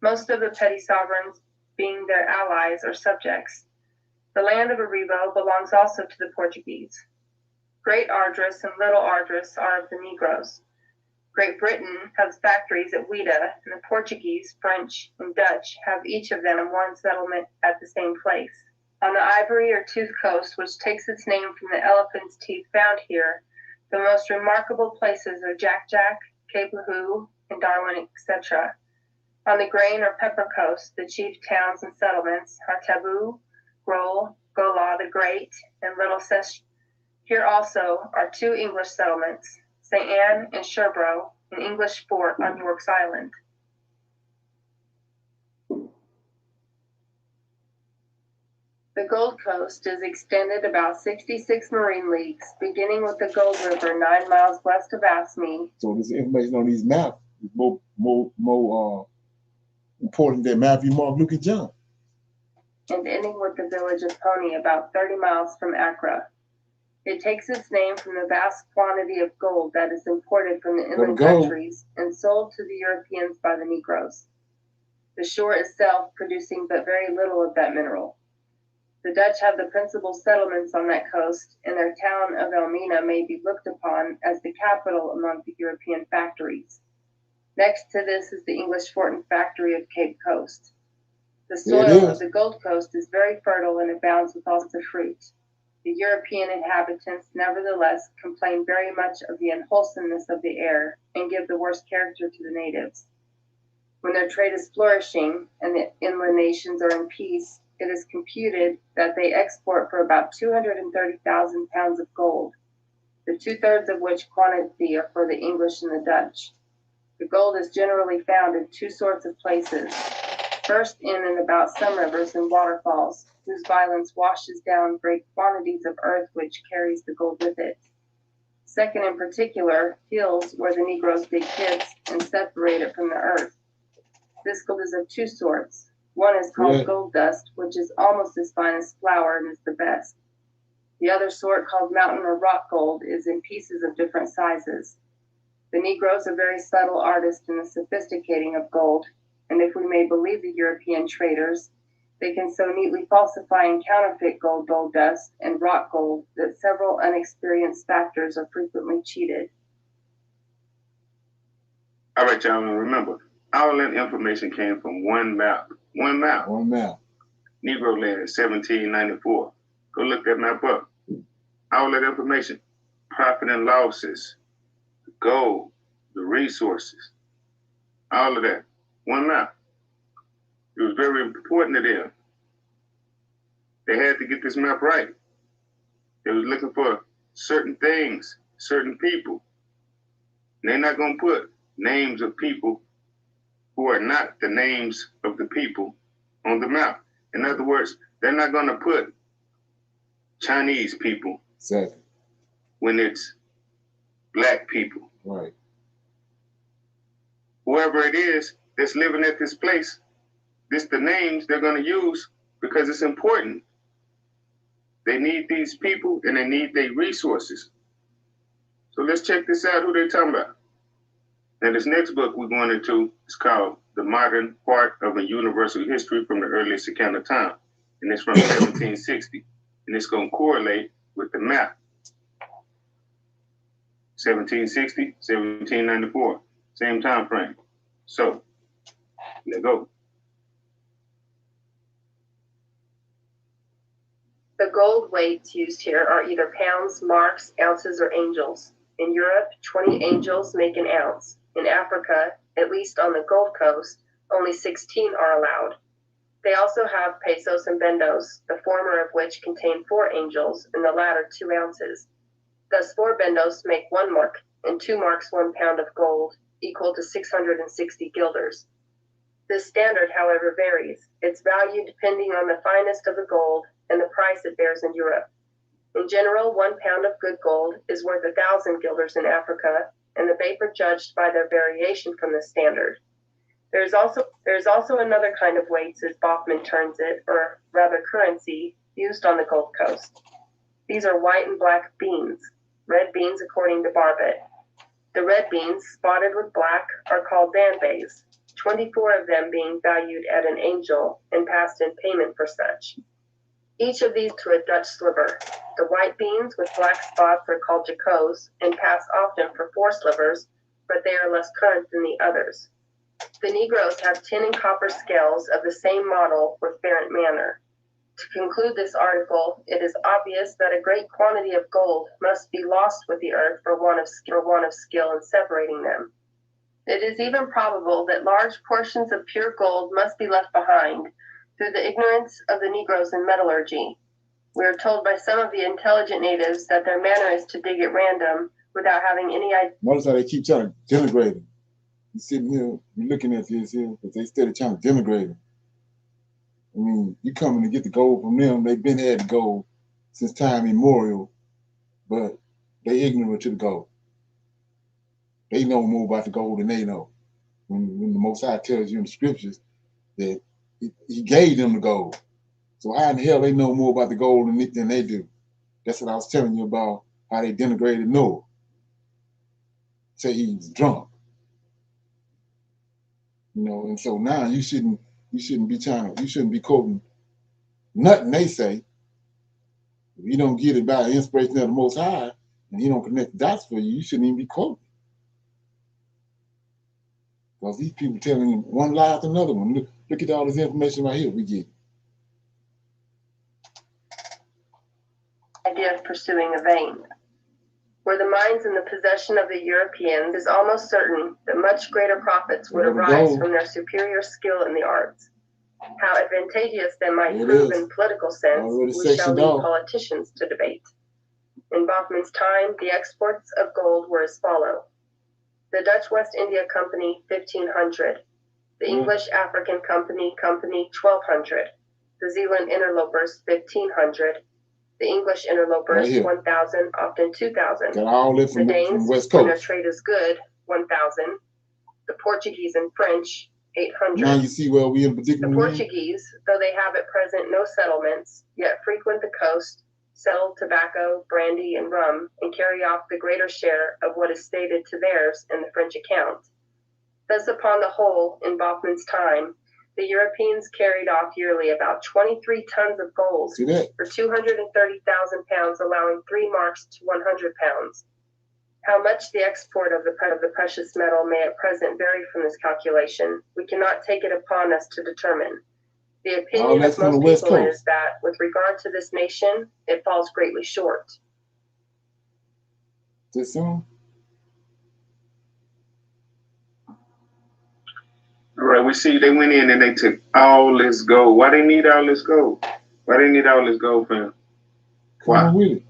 most of the petty sovereigns being their allies or subjects. The land of Aribo belongs also to the Portuguese. Great Ardres and Little Ardres are of the Negroes. Great Britain has factories at Ouida, and the Portuguese, French, and Dutch have each of them one settlement at the same place. On the Ivory or Tooth Coast, which takes its name from the elephant's teeth found here, the most remarkable places are Jack Jack, Cape Lahou, and Darwin, etc. On the Grain or Pepper Coast, the chief towns and settlements are Tabou, Groll, Gola the Great, and Little Sesh. Here also are 2 English settlements, St. Anne and Sherbro, an English fort on York's Island. The Gold Coast is extended about 66 marine leagues, beginning with the Gold River 9 miles west of Asme. So this information on these maps is more important than Matthew, Mark, Luke, and John. And ending with the village of Pony, about 30 miles from Accra. It takes its name from the vast quantity of gold that is imported from the inland countries and sold to the Europeans by the Negroes. The shore itself producing but very little of that mineral. The Dutch have the principal settlements on that coast, and their town of Elmina may be looked upon as the capital among the European factories. Next to this is the English fort and factory of Cape Coast. The soil of the Gold Coast is very fertile and abounds with all sorts of fruit. The European inhabitants, nevertheless, complain very much of the unwholesomeness of the air and give the worst character to the natives. When their trade is flourishing and the inland nations are in peace, it is computed that they export for about 230,000 pounds of gold, the 2/3 of which quantity are for the English and the Dutch. The gold is generally found in 2 sorts of places. First, in and about some rivers and waterfalls, whose violence washes down great quantities of earth which carries the gold with it. Second, in particular, hills where the Negroes dig pits and separate it from the earth. This gold is of 2 sorts. One is called gold dust, which is almost as fine as flour and is the best. The other sort, called mountain or rock gold, is in pieces of different sizes. The Negroes are very subtle artists in the sophisticating of gold, and if we may believe the European traders, they can so neatly falsify and counterfeit gold dust, and rock gold that several unexperienced factors are frequently cheated. All right, y'all, remember, all that information came from one map. One map. Negro Land, 1794. Go look that map up. All that information, profit and losses, the gold, the resources, all of that. One map. It was very important to them. They had to get this map right. They was looking for certain things, certain people. And they're not going to put names of people who are not the names of the people on the map. In other words, they're not going to put Chinese people when it's black people. Right. Whoever it is that's living at this place, this the names they're going to use because it's important. They need these people and they need their resources. So let's check this out, who they talking about. Now this next book we're going into is called The Modern Part of a Universal History from the Earliest Account of Time. And it's from 1760. And it's going to correlate with the map. 1760, 1794, same time frame. So, let's go. The gold weights used here are either pounds, marks, ounces, or angels. In Europe, 20 angels make an ounce. In Africa, at least on the Gold Coast, only 16 are allowed. They also have pesos and bendos, the former of which contain 4 angels and the latter 2 ounces. Thus 4 bendos make 1 mark, and 2 marks 1 pound of gold, equal to 660 guilders. This standard, however, varies, its value depending on the finest of the gold and the price it bears in Europe. In general, 1 pound of good gold is worth 1,000 guilders in Africa, and the vapor judged by their variation from the standard. There is also another kind of weights, as Baughman terms it, or rather currency, used on the Gold Coast. These are white and black beans, red beans according to Barbet. The red beans, spotted with black, are called danbes, 24 of them being valued at an angel and passed in payment for such. Each of these to a Dutch sliver. The white beans with black spots are called jacots and pass often for 4 slivers, but they are less current than the others. The Negroes have tin and copper scales of the same model with Farrant manner. To conclude this article, it is obvious that a great quantity of gold must be lost with the earth for want of skill in separating them. It is even probable that large portions of pure gold must be left behind through the ignorance of the Negroes in metallurgy. We are told by some of the intelligent natives that their manner is to dig at random without having any idea. Notice how they keep trying to denigrate him. You're sitting here, you're looking at this here, but they steady trying to denigrate him. I mean, you coming to get the gold from them, they've been had the gold since time immemorial, but they ignorant to the gold. They know more about the gold than they know. When the Most High tells you in the scriptures that he gave them the gold. So how in the hell they know more about the gold than they do? That's what I was telling you about, how they denigrated Noah. Say he was drunk. You know, and so now you shouldn't be quoting nothing they say. If you don't get it by the inspiration of the Most High, and he don't connect the dots for you, you shouldn't even be quoting. Because these people telling you one lie after another one. Look at all this information right here we get. Idea of pursuing a vein. Were the mines in the possession of the Europeans, it is almost certain that much greater profits would arise from their superior skill in the arts. How advantageous they might prove in political sense, we shall leave politicians to debate. In Baughman's time, the exports of gold were as follow. The Dutch West India Company, 1,500. The English African Company, 1,200. The Zealand Interlopers, 1,500. The English interlopers, 1,000, often 2,000. Got all this from the Danes, from West Coast. when their trade is good, 1,000. The Portuguese and French, 800. Now you see where we in particular. The Portuguese, though they have at present no settlements, yet frequent the coast, sell tobacco, brandy, and rum, and carry off the greater share of what is stated to theirs in the French account. Thus, upon the whole, in Baughman's time, the Europeans carried off yearly about 23 tons of gold for 230,000 pounds, allowing 3 marks to 100 pounds. How much the export of the precious metal may at present vary from this calculation, we cannot take it upon us to determine. The opinion of most people is that, with regard to this nation, it falls greatly short. Too soon? All right, we see they went in and they took all this gold. Why they need all this gold? Why they need all this gold, fam? Why?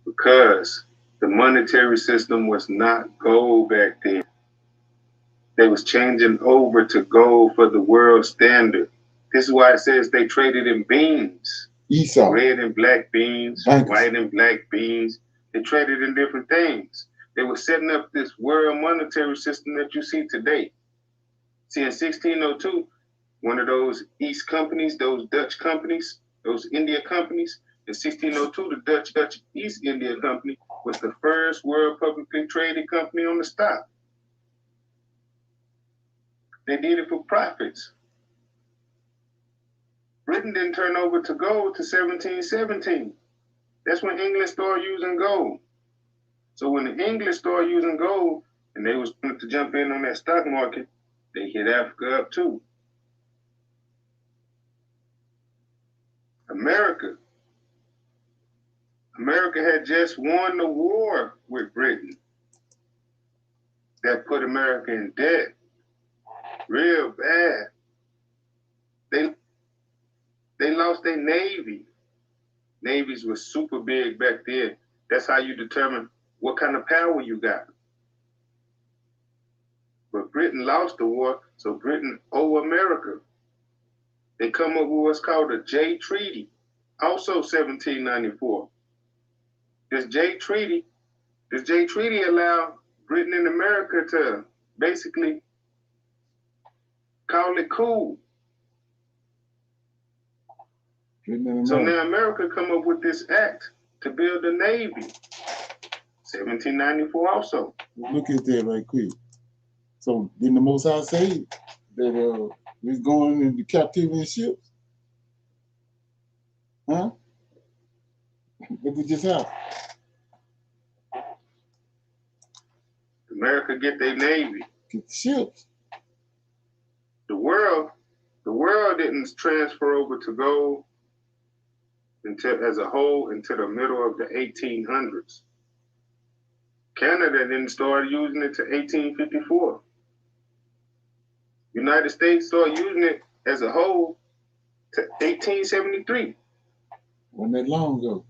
Because the monetary system was not gold back then. They was changing over to gold for the world standard. This is why it says they traded in beans. Esau. Red and black beans, white and black beans. They traded in different things. They were setting up this world monetary system that you see today. See, in 1602, one of those East companies, those Dutch companies, those India companies, in 1602, the Dutch East India Company was the first world publicly traded company on the stock. They did it for profits. Britain didn't turn over to gold to 1717. That's when England started using gold. So when the English started using gold and they was going to jump in on that stock market, they hit Africa up too. America had just won the war with Britain that put America in debt real bad. They lost their Navy. Navies were super big back then. That's how you determine what kind of power you got. But Britain lost the war, so Britain owe America. They come up with what's called a Jay Treaty, also 1794. This Jay Treaty allowed Britain and America to basically call it cool. So now America come up with this act to build a Navy. 1794 also. Look at that right quick. So didn't the Most High say that we was going into captivity in ships? Huh? Look what just happened. America get their Navy. Get the ships. The world didn't transfer over to gold as a whole until the middle of the 1800s. Canada didn't start using it to 1854. United States started using it as a whole to 1873. Wasn't that long ago?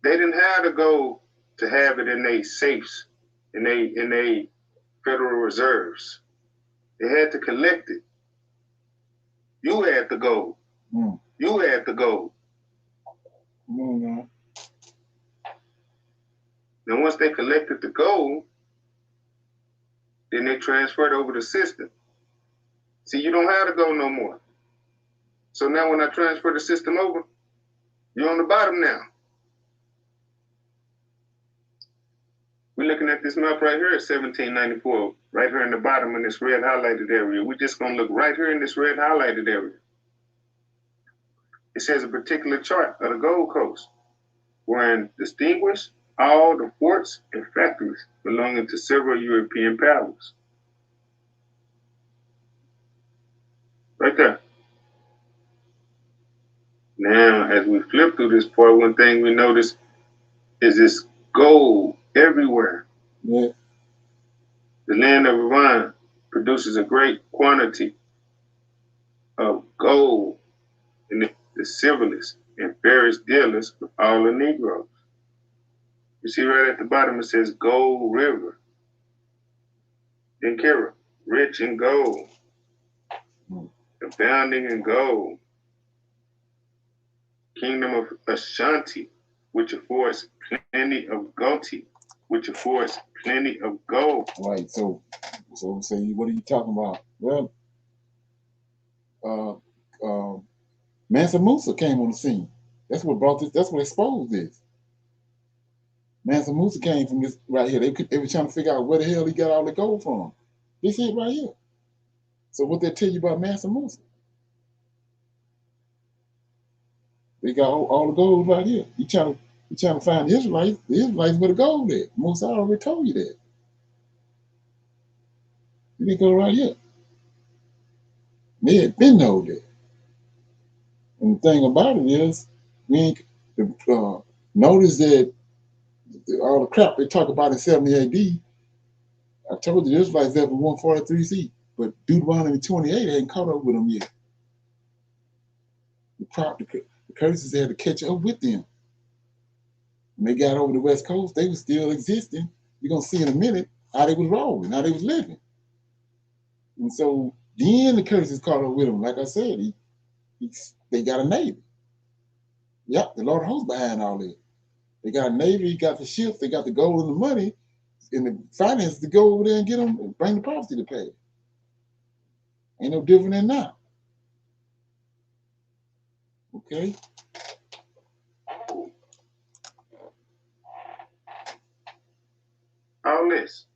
They didn't have to go to have it in their safes, in their Federal Reserves. They had to collect it. You had to go. You had to go. Come on now. Now, once they collected the gold, then they transferred over the system. See, you don't have to go no more. So now when I transfer the system over, you're on the bottom now. We're looking at this map right here at 1794, right here in the bottom in this red highlighted area. We're just going to look right here in this red highlighted area. It says a particular chart of the Gold Coast, wherein distinguished all the forts and factories belonging to several European powers. Right there. Now, as we flip through this part, one thing we notice is this gold everywhere. Yeah. The land of Iran produces a great quantity of gold, and the civilists and various dealers with all the Negroes. You see right at the bottom it says Gold River. Denkira, rich in gold, abounding in gold. Kingdom of Ashanti, which affords plenty of Goti, which affords plenty of gold. Right. So what are you talking about? Well, Mansa Musa came on the scene. That's what brought this. That's what exposed this. Mansa Musa came from this right here. They were trying to figure out where the hell he got all the gold from. This is right here. So what they tell you about Mansa Musa? They got all the gold right here. You trying to find the Israelites where the gold at. Musa already told you that. They go right here. They had been know that. And the thing about it is, we ain't notice that all the crap they talk about in 70 AD, I told you the Israelites up in 143C, but Deuteronomy 28 hadn't caught up with them yet. The curses had to catch up with them. When they got over the West Coast, they were still existing. You're going to see in a minute how they was rolling, how they was living. And so then the curses caught up with them. Like I said, they got a navy. Yep, the Lord of hosts behind all that. They got a navy, got the ships, they got the gold and the money, and the finances to go over there and get them and bring the property to pay. Ain't no different than now. Okay. All this.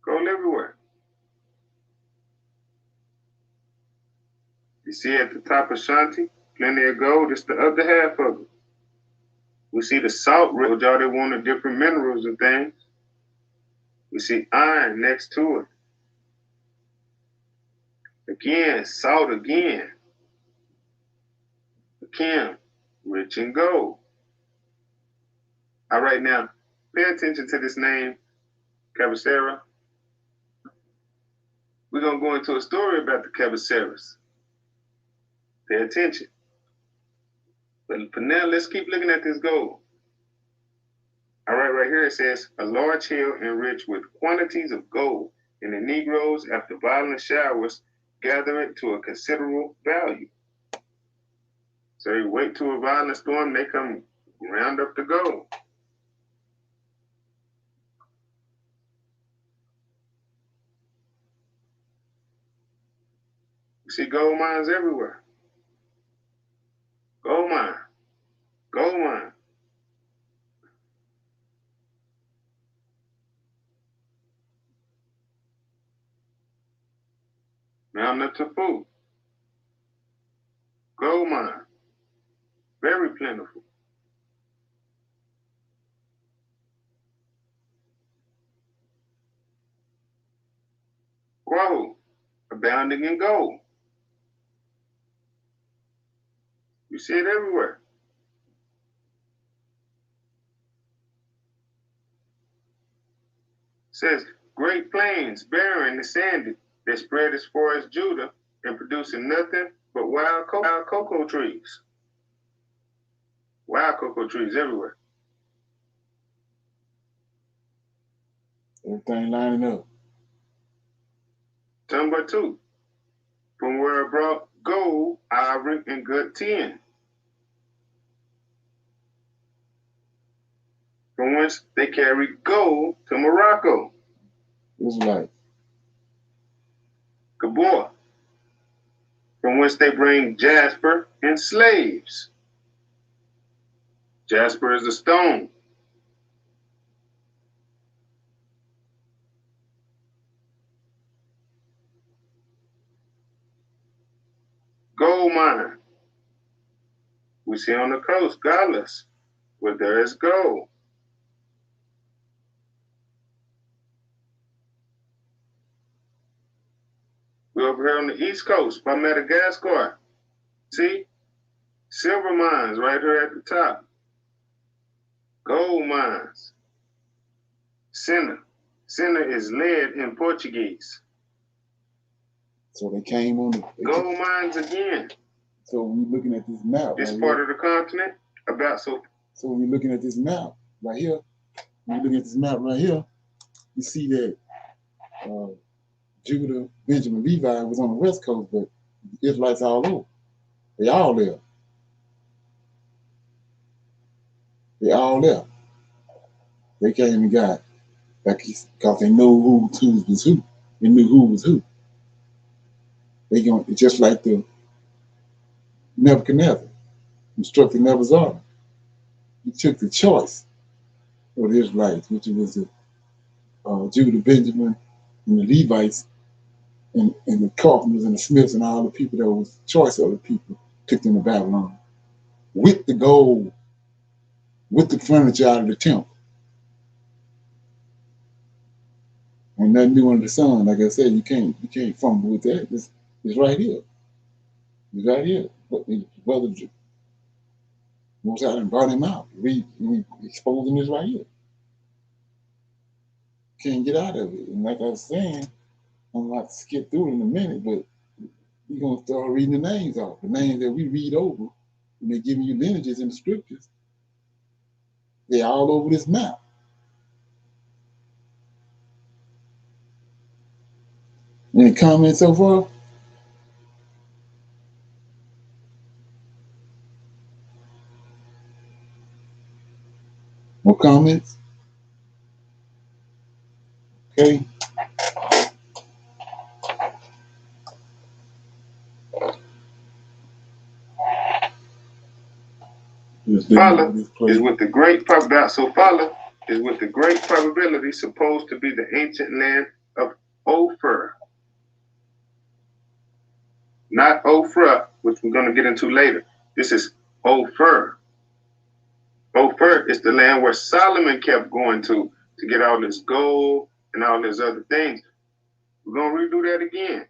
Gold everywhere. You see at the top of Shanti, plenty of gold. It's the other half of it. We see the salt ridge, y'all they wanted different minerals and things. We see iron next to it. Again, salt again. Again, rich in gold. All right, now, pay attention to this name, Cabocera. We're going to go into a story about the Caboceras. Pay attention. But for now, let's keep looking at this gold. All right here it says, a large hill enriched with quantities of gold, and the Negroes, after violent showers, gather it to a considerable value. So you wait till a violent storm, they come round up the gold. You see gold mines everywhere. Gold mine. Gold mine. Mount Natafu. Gold mine. Very plentiful. Quahu, abounding in gold. You see it everywhere. It says, Great Plains, barren and sandy, they spread as far as Judah and producing nothing but wild cocoa trees. Wild cocoa trees everywhere. Everything lining up. Timbuktu, from where I brought gold, ivory, and good tin, from whence they carried gold to Morocco. It's like Gabor, from whence they bring jasper and slaves. Jasper is a stone. Gold mine. We see on the coast, Gallas, where there is gold. We're over here on the East Coast by Madagascar. See? Silver mines right here at the top. Gold mines. Senna. Senna is lead in Portuguese. so they came on the Gold mines again. So we're looking at this map. This right part here. of the continent, about so. So when we're looking at this map right here, when you're looking at this map right here, you see that Judah, Benjamin, Levi was on the West Coast, but the Israelites all over. They all there. They all there. They came and got, because they know who was who. They knew who was who. They going just like the Nebuchadnezzar, instructed Nebuchadnezzar. He took the choice of the Israelites, which was the Judah, Benjamin, and the Levites, and the carpenters and the smiths and all the people that was choice of the people, took them to Babylon with the gold, with the furniture out of the temple. And nothing new under the sun. Like I said, you can't fumble with that. It's right here. It's right here. But Brother Most out and brought him out. We exposing this right here. Can't get out of it. And like I was saying, I'm about to skip through it in a minute, but you're going to start reading the names off. The names that we read over, and they're giving you lineages in the scriptures. They're all over this map. Any comments so far? More comments? Okay. Fala is with the great probability. So Fala is with the great probability supposed to be the ancient land of Ophir, not Ophrah, which we're going to get into later. This is Ophir. Ophir is the land where Solomon kept going to get all this gold and all these other things. We're going to redo that again.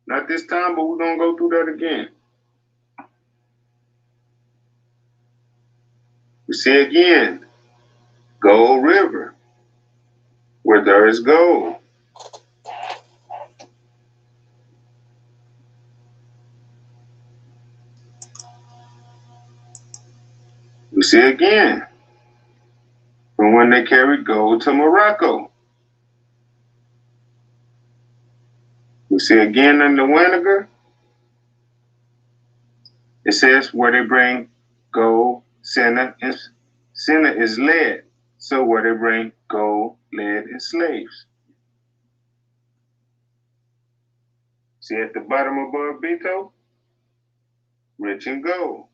Not this time, but we're going to go through that again. We see again, Gold River, where there is gold. We see again, from when they carried gold to Morocco. We see again in the Winnegar, it says where they bring gold, Senna is lead. So where they bring gold, lead, and slaves. See at the bottom above Beto, rich in gold.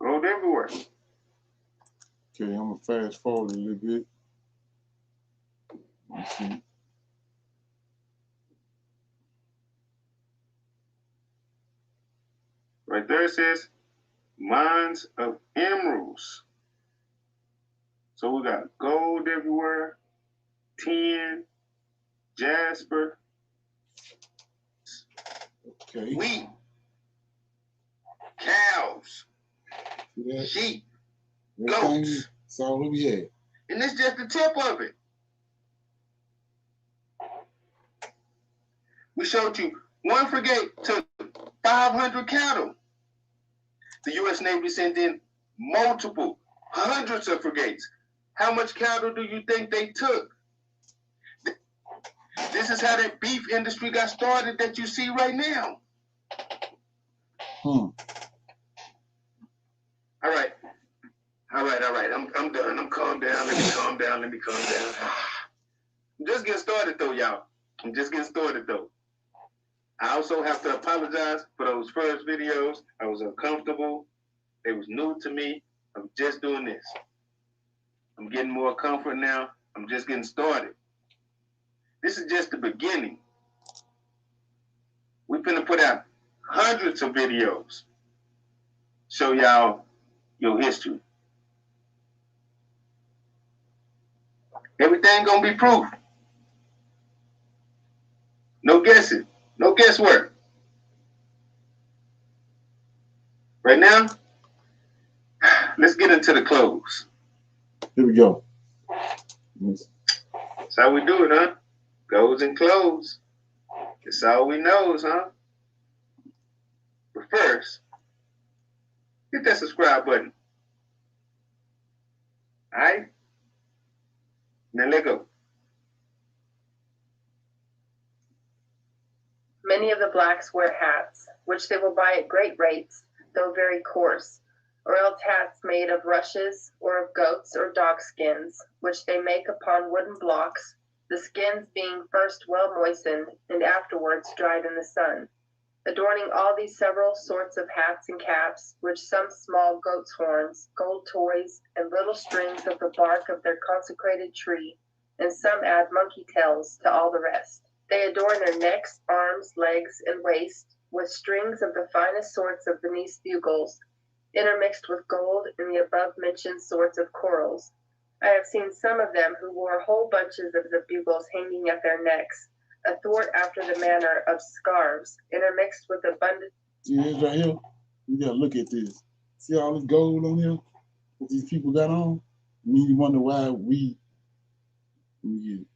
Gold everywhere. Okay, I'm gonna fast forward a little bit. Let's see. Right there it says mines of emeralds. So we got gold everywhere, tin, jasper, Okay. wheat, cows, See that? sheep, Everything, goats. that's all we had. And this just the tip of it. We showed you one frigate took 500 cattle. The U.S. Navy sent in multiple, hundreds of frigates. How much cattle do you think they took? This is how that beef industry got started that you see right now. All right. I'm done. I'm calmed down. Let me calm down. I'm just getting started though, y'all. I'm just getting started though. I also have to apologize for those first videos. I was uncomfortable. It was new to me. I'm just doing this. I'm getting more comfort now. I'm just getting started. This is just the beginning. We're finna put out hundreds of videos. Show y'all your history. Everything gonna be proof. No guessing. No guesswork. Right now, let's get into the close. Here we go. That's how we do it, huh? Goes and close. That's all we know, huh? But first, hit that subscribe button. All right? Now let go. Many of the blacks wear hats, which they will buy at great rates, though very coarse, or else hats made of rushes, or of goats' or dog skins, which they make upon wooden blocks, the skins being first well moistened, and afterwards dried in the sun, adorning all these several sorts of hats and caps, which some small goats' horns, gold toys, and little strings of the bark of their consecrated tree, and some add monkey tails to all the rest. They adorn their necks, arms, legs, and waist with strings of the finest sorts of Venice bugles, intermixed with gold and the above-mentioned sorts of corals. I have seen some of them who wore whole bunches of the bugles hanging at their necks, athwart after the manner of scarves, intermixed with abundant. See this right here? You gotta look at this. See all this gold on here? What these people got on? And then you wonder why we get it.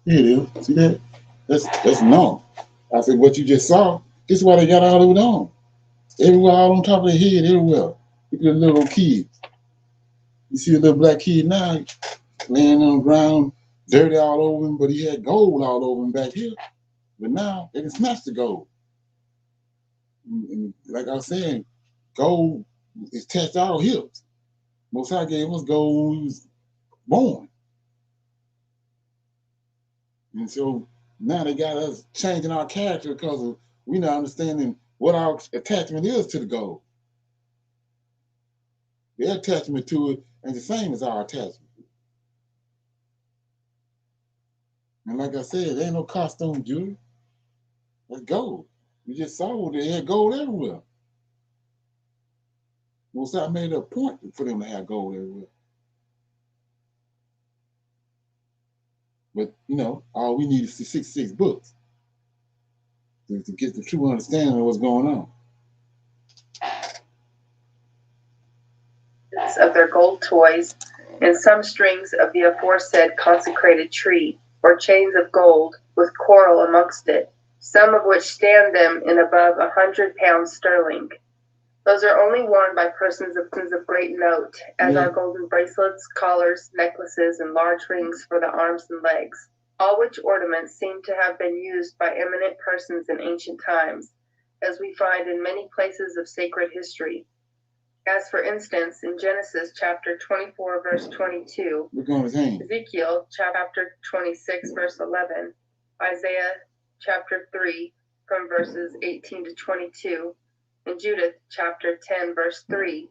Here it is. See that? That's no. I said, what you just saw, this is why they got all of it on. Everywhere, all on top of their head, everywhere. Look at the little kids. You see a little black kid now laying on the ground, dirty all over him, but he had gold all over him back here. But now they can snatch the gold. And like I was saying, gold is attached to our hips. Most High gave us gold when we was born. And so now they got us changing our character because we're not understanding what our attachment is to the gold. Their attachment to it is the same as our attachment. And like I said, there ain't no costume jewelry. That's gold. You just saw they had gold everywhere. Most I made a point for them to have gold everywhere. But you know, all we need is the 66 books to get the true understanding of what's going on. Of their gold toys, and some strings of the aforesaid consecrated tree, or chains of gold, with coral amongst it, some of which stand them in above 100 pounds sterling. Those are only worn by persons of great note, as are golden bracelets, collars, necklaces, and large rings for the arms and legs, all which ornaments seem to have been used by eminent persons in ancient times, as we find in many places of sacred history. As for instance, in Genesis chapter 24, verse 22, Ezekiel chapter 26, verse 11, Isaiah chapter 3, from verses 18 to 22, and Judith chapter 10, verse 3.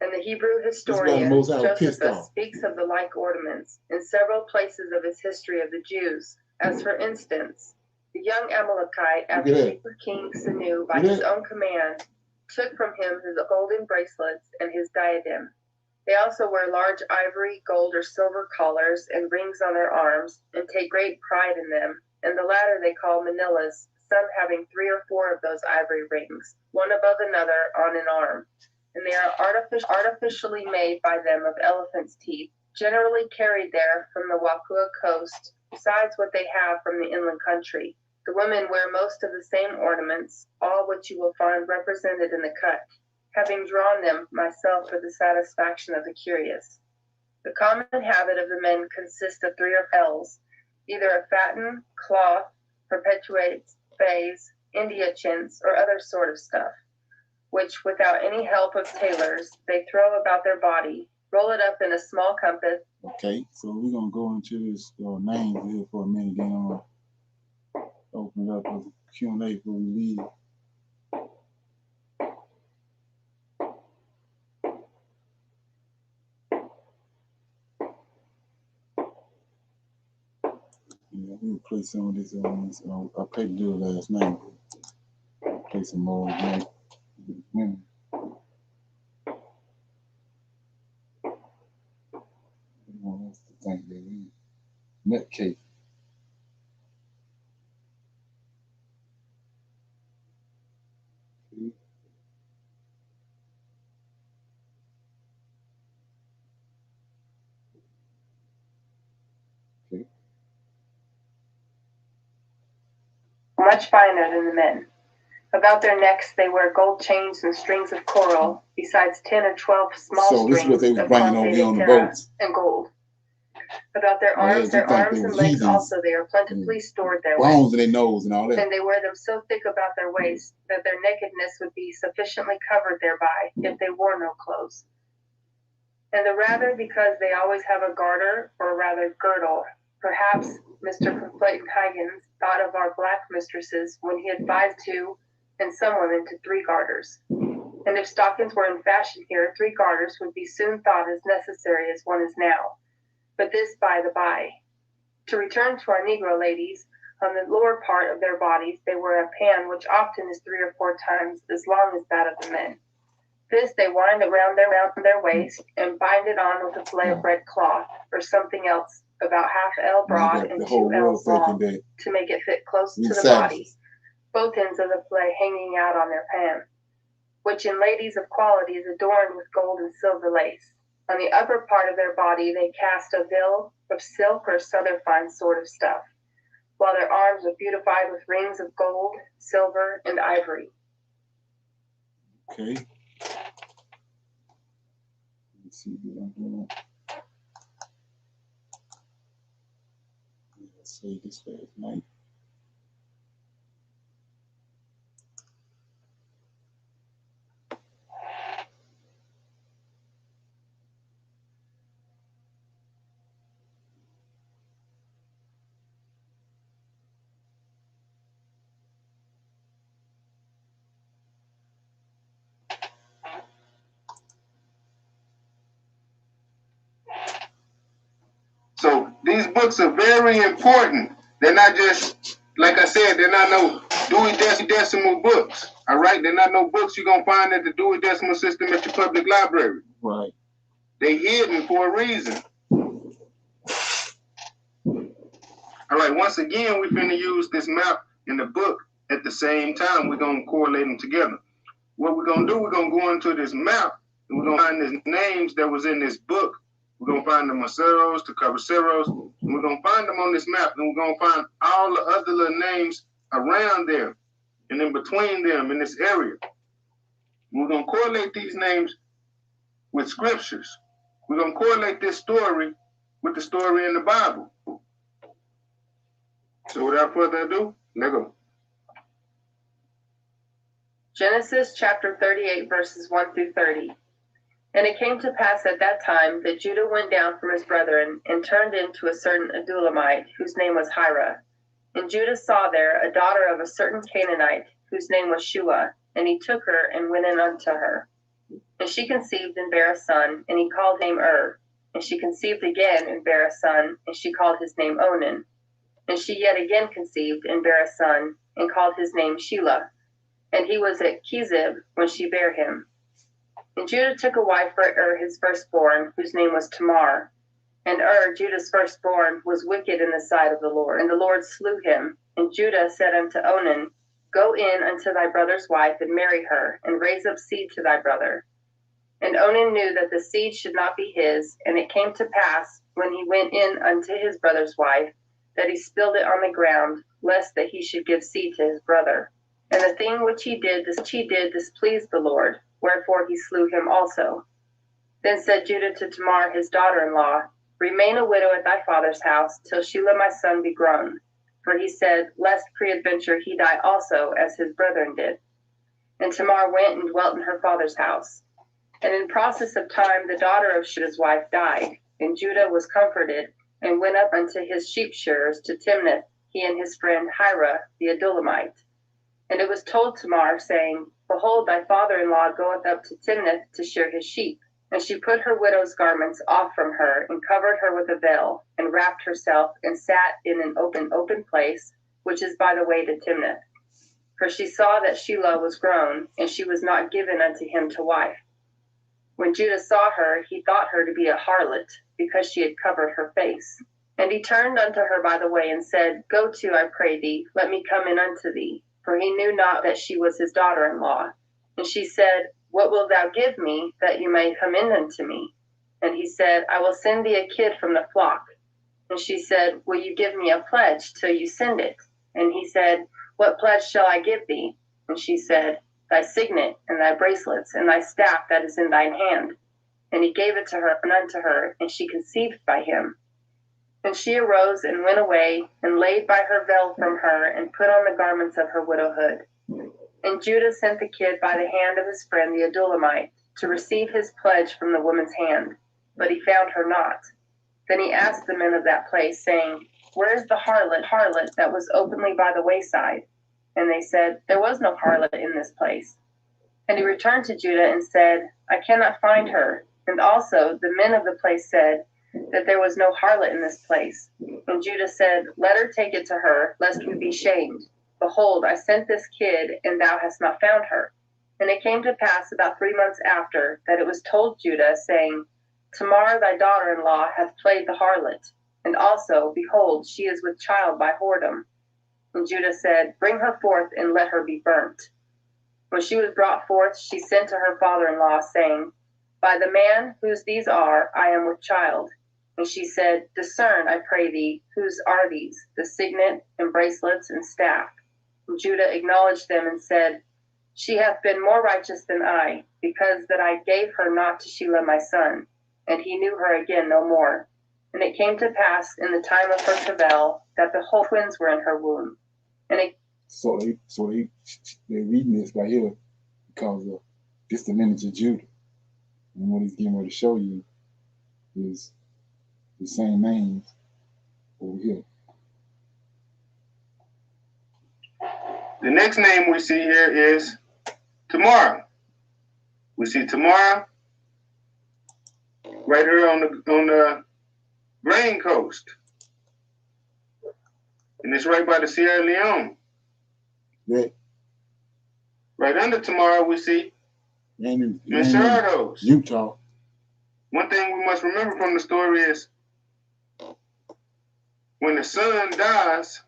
And the Hebrew historian Josephus speaks of the like ornaments in several places of his history of the Jews. As for instance, the young Amalekite, after the king Senu, by his own command, took from him his golden bracelets and his diadem. They also wear large ivory, gold, or silver collars and rings on their arms, and take great pride in them, and the latter they call manillas, some having 3 or 4 of those ivory rings, one above another on an arm, and they are artificially made by them of elephants' teeth, generally carried there from the Wapua coast, besides what they have from the inland country. The women wear most of the same ornaments, all which you will find represented in the cut, having drawn them myself for the satisfaction of the curious. The common habit of the men consists of 3 or 4 L's, either a fatten, cloth, perpetuate, baize, India chintz, or other sort of stuff, which, without any help of tailors, they throw about their body, roll it up in a small compass. Okay, so we're going to go into this name here for a minute, then I'm going to open it up with Q&A before we leave. Yeah, we can play some of this. I played the deal last night. Play some more tonight. What's the thing there is? Nut cake. Much finer than the men. About their necks they wear gold chains and strings of coral, besides 10 or 12 small strings of concave and gold. About their arms and legs also they are plentifully stored therewith. Bones in their nose and all that. And they wear them so thick about their waist that their nakedness would be sufficiently covered thereby if they wore no clothes. And the rather because they always have a garter, or rather girdle. Perhaps Mr. Clayton Huygens thought of our black mistresses when he advised 2 and some women to 3 garters. And if stockings were in fashion here, 3 garters would be soon thought as necessary as one is now. But this by the by. To return to our Negro ladies, on the lower part of their bodies they wear a pan which often is 3 or 4 times as long as that of the men. This they wind around their waist and bind it on with a fillet of red cloth, or something else about half L broad and 2 L's long, to make it fit close to the body, both ends of the fillet hanging out on their pan, which in ladies of quality is adorned with gold and silver lace. On the upper part of their body they cast a veil of silk or some other fine sort of stuff, while their arms are beautified with rings of gold, silver, and ivory. Okay. Let's see what I'm doing. Let's say this last night. So these books are very important. They're not just, like I said, they're not no Dewey Decimal books. All right, they're not no books you're gonna find at the Dewey Decimal System at your public library. Right. They hidden for a reason. All right, once again, we're finna use this map in the book at the same time. We're gonna correlate them together. What we're gonna do, we're gonna go into this map and we're gonna find the names that was in this book. We're gonna find the Maceros, the Caballeros, and we're gonna find them on this map, and we're gonna find all the other little names around them and in between them in this area. We're gonna correlate these names with scriptures. We're gonna correlate this story with the story in the Bible. So without further ado, let's go. Genesis chapter 38, verses 1 through 30. And it came to pass at that time that Judah went down from his brethren and turned into a certain Adulamite, whose name was Hira. And Judah saw there a daughter of a certain Canaanite, whose name was Shua, and he took her and went in unto her. And she conceived and bare a son, and he called him And she conceived again and bare a son, and she called his name Onan. And she yet again conceived and bare a son, and called his name Shelah. And he was at Kezib when she bare him. And Judah took a wife for his firstborn, whose name was Tamar. And Judah's firstborn, was wicked in the sight of the Lord. And the Lord slew him. And Judah said unto Onan, Go in unto thy brother's wife, and marry her, and raise up seed to thy brother. And Onan knew that the seed should not be his. And it came to pass, when he went in unto his brother's wife, that he spilled it on the ground, lest that he should give seed to his brother. And the thing which he did displeased the Lord, wherefore he slew him also. Then said Judah to Tamar his daughter-in-law, Remain a widow at thy father's house, till Shelah my son be grown. For he said, Lest peradventure he die also, as his brethren did. And Tamar went and dwelt in her father's house. And in process of time the daughter of Judah's wife died, and Judah was comforted, and went up unto his sheep shearers to Timnath, he and his friend Hira the Adulamite. And it was told Tamar, saying, Behold, thy father-in-law goeth up to Timnath to shear his sheep. And she put her widow's garments off from her, and covered her with a veil, and wrapped herself, and sat in an open place, which is by the way to Timnath. For she saw that Shelah was grown, and she was not given unto him to wife. When Judah saw her, he thought her to be a harlot, because she had covered her face. And he turned unto her by the way, and said, Go to, I pray thee, let me come in unto thee. For he knew not that she was his daughter-in-law. And she said, What wilt thou give me, that you may come in unto me? And he said, I will send thee a kid from the flock. And she said, Will you give me a pledge till you send it? And he said, What pledge shall I give thee? And she said, Thy signet, and thy bracelets, and thy staff that is in thine hand. And he gave it to her and unto her, and she conceived by him. And she arose and went away, and laid by her veil from her, and put on the garments of her widowhood. And Judah sent the kid by the hand of his friend the Adulamite, to receive his pledge from the woman's hand. But he found her not. Then he asked the men of that place, saying, Where is the harlot that was openly by the wayside? And they said, There was no harlot in this place. And he returned to Judah and said, I cannot find her. And also the men of the place said that there was no harlot in this place. And Judah said, Let her take it to her, lest we be shamed. Behold, I sent this kid, and thou hast not found her. And it came to pass about 3 months after, that it was told Judah, saying, Tamar thy daughter-in-law hath played the harlot. And also, behold, she is with child by whoredom. And Judah said, Bring her forth, and let her be burnt. When she was brought forth, she sent to her father-in-law, saying, By the man whose these are, I am with child. And she said, Discern, I pray thee, whose are these, the signet, and bracelets, and staff? And Judah acknowledged them, and said, She hath been more righteous than I, because that I gave her not to Shelah my son. and he knew her again no more. And it came to pass in the time of her travail that behold, twins were in her womb. And it they're reading this right here because of this the lineage of Judah. And what he's getting ready to show you is the same names over here. The next name we see here is Tamar. We see Tamar right here on the Grain Coast. And it's right by the Sierra Leone. Yeah. Right under Tamar, we see Mesardos. Utah. One thing we must remember from the story is when the son dies,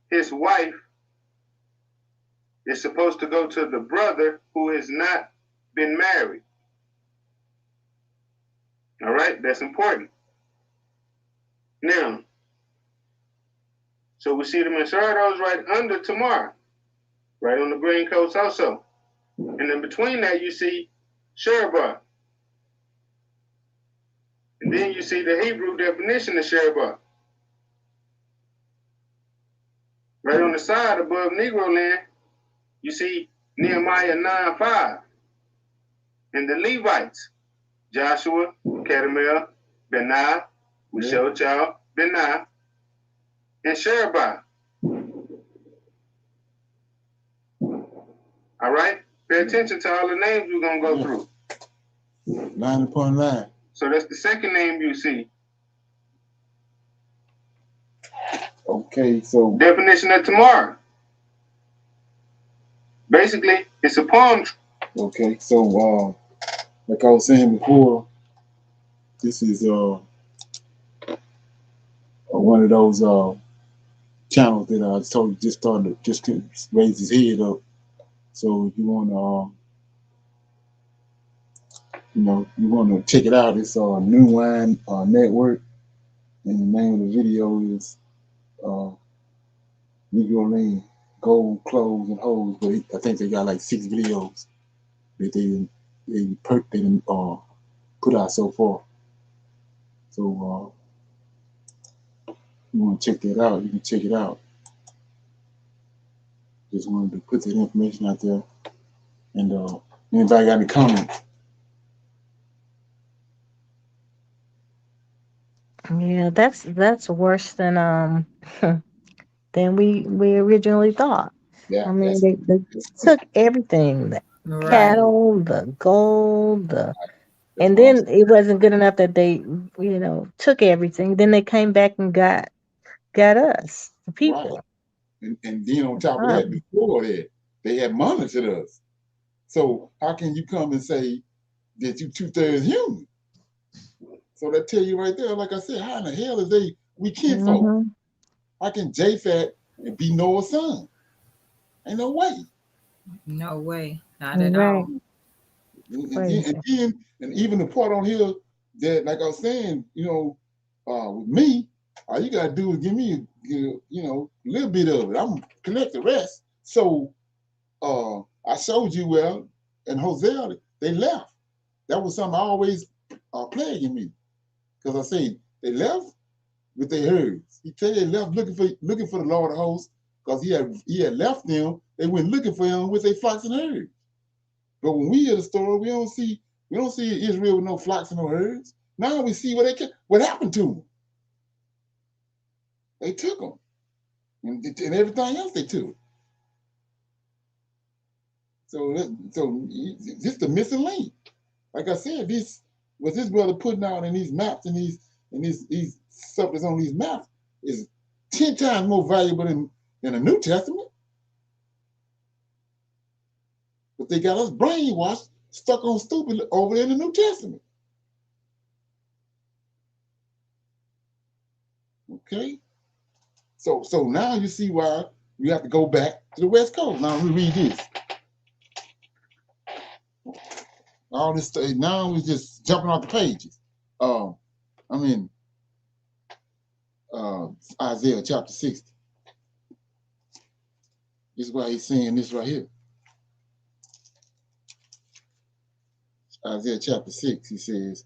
his wife is supposed to go to the brother who has not been married. All right, that's important. Now, so we see the Mesardos right under Tamar, right on the Grain Coast also. And in between that, you see Sherbah. And then you see the Hebrew definition of Sherbah. Right on the side above Negro land, you see Nehemiah 9:5. And the Levites, Joshua, Kadmiel, Benaiah, we showed y'all Benaiah, and Sherebah. All right? Pay attention to all the names we're going to go through. Line upon line. So that's the second name you see. Okay, so Definition of Tamar. Basically, it's a palm tree. okay, so like I was saying before, this is one of those channels that I told you just started to raise his head up. So if you want you want to check it out, it's New Wine Network, and the name of the video is Negro Land Gold Clothes and Hoes. But I think they got like 6 videos that they put out so far. So you want to check that out, you can check it out. Just wanted to put that information out there. And anybody got any comments? Yeah, that's worse than we originally thought. Yeah, I mean, they took everything, the Right. cattle, the gold, and why I'm then it wasn't good enough that they, took everything. Then they came back and got us, the right. people. And then on top of that, before that, they had monitored us. So how can you come and say that you 2/3 human? So that tell you right there, like I said, how in the hell is we kinfolk? Mhm. How can Japhet be Noah's son? Ain't no way. No way. Not at Right. all. And even the part on here that, like I was saying, with me, all you gotta do is give me a little bit of it. I'm gonna collect the rest. So I showed you and Hosea, they left. That was something always plaguing me. Because I say they left with their herds. He tell you they left looking for the Lord of hosts, because he had left them. They went looking for him with their flocks and herds. But when we hear the story, we don't see Israel with no flocks and no herds. Now we see what happened to them. They took them, and everything else they took. So this the missing link. Like I said, what this brother putting out in these maps and these stuff that's on these maps is 10 times more valuable than the New Testament. But they got us brainwashed, stuck on stupid over there in the New Testament. Okay? So now you see why you have to go back to the West Coast. Now we read this. All this stuff, now we're just jumping off the pages. Isaiah chapter 60. This is why he's saying this right here. Isaiah chapter 6, he says,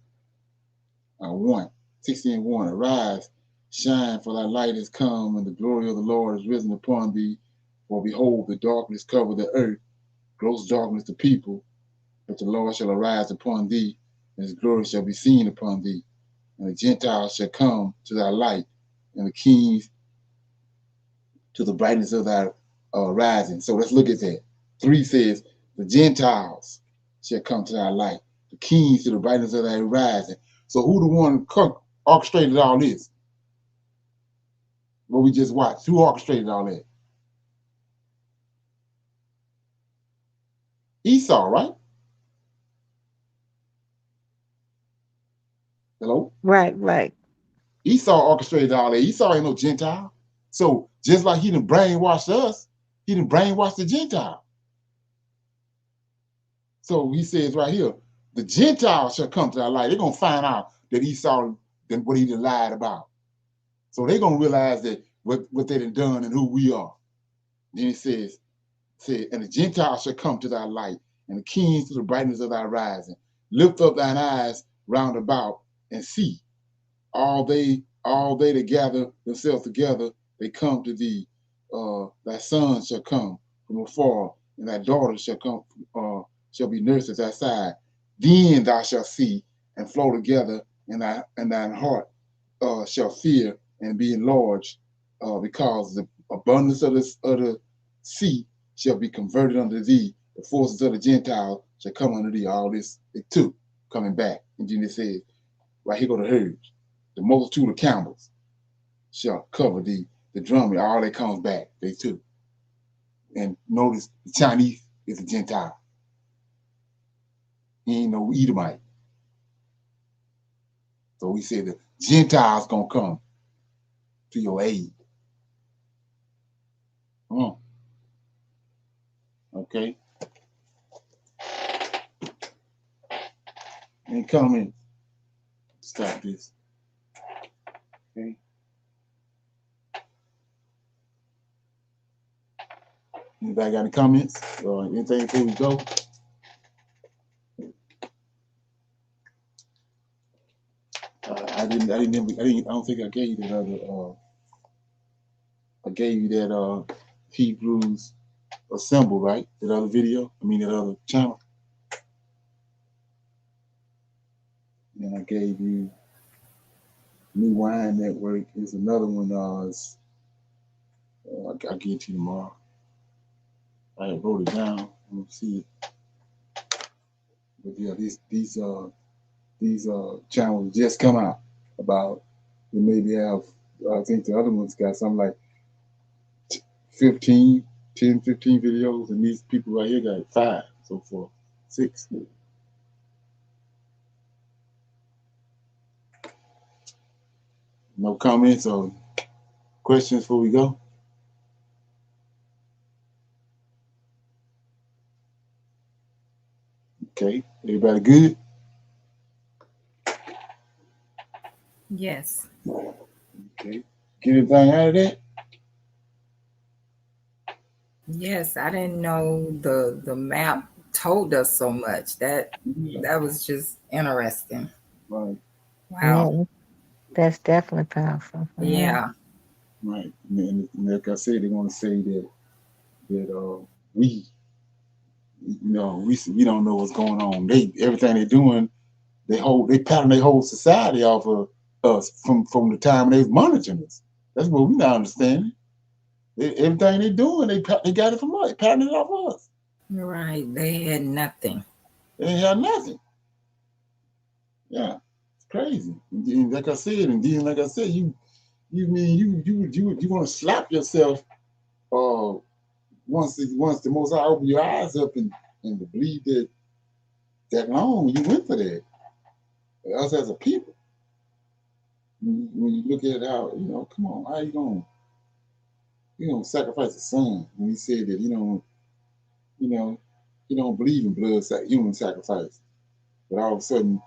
1, 16:1. Arise, shine, for thy light is come, and the glory of the Lord is risen upon thee. For behold, the darkness covered the earth, gross darkness the people, but the Lord shall arise upon thee, and his glory shall be seen upon thee. And the Gentiles shall come to thy light, and the kings to the brightness of thy rising. So let's look at that. 3 says, the Gentiles shall come to thy light, the kings to the brightness of thy rising. So who the one orchestrated all this? What we just watched. Who orchestrated all that? Esau, right? Hello? Right. Esau orchestrated all that. Esau ain't no Gentile. So just like he done brainwashed us, he done brainwashed the Gentile. So he says right here, the Gentiles shall come to thy light. They're going to find out that Esau, what he done lied about. So they're going to realize that what they done and who we are. Then it says, and the Gentiles shall come to thy light, and the kings to the brightness of thy rising. Lift up thine eyes round about and see. All they that gather themselves together, they come to thee. Thy sons shall come from afar, and thy daughters shall come, shall be nursed at thy side. Then thou shalt see and flow together, and thine heart shall fear and be enlarged, because the abundance of the sea shall be converted unto thee. The forces of the Gentiles shall come unto thee. All this it took coming back. And then it says, right here go the herds. The multitude of camels shall cover thee. The drumming, all that comes back, they took. And notice the Chinese is a Gentile. He ain't no Edomite. So we said the Gentiles gonna come to your aid. Okay. And come in. Stop this. Okay. Anybody got any comments or anything before we go? I don't think I gave you that other. I gave you that Hebrews Assemble, right? That other video. That other channel. And I gave you New Wine Network. Is another one. I'll get to you tomorrow. I wrote it down. Let me see it. But yeah, these channels just come out about. They maybe have. I think the other ones got something like 10, 15 videos, and these people right here got 5, so forth, 6. No comments or questions before we go? Okay, everybody good? Yes. Okay, get anything out of that? Yes, I didn't know the map told us so much. That was just interesting. Right. Wow. Yeah, that's definitely powerful. Yeah. Right. And like I said, they want to say that we don't know what's going on. Everything they're doing, they pattern their whole society off of us from the time they've monitoring us. That's what we not understanding. Everything they're doing, they got it from us. They pattern it off of us. Right. They had nothing. They ain't had nothing. Yeah, it's crazy. And then, like I said, you want to slap yourself once the Most High open your eyes up and to believe that long you went for that. Us as a people, when you look at how come on, how you gonna sacrifice a son when he said that you don't believe in human sacrifice, but all of a sudden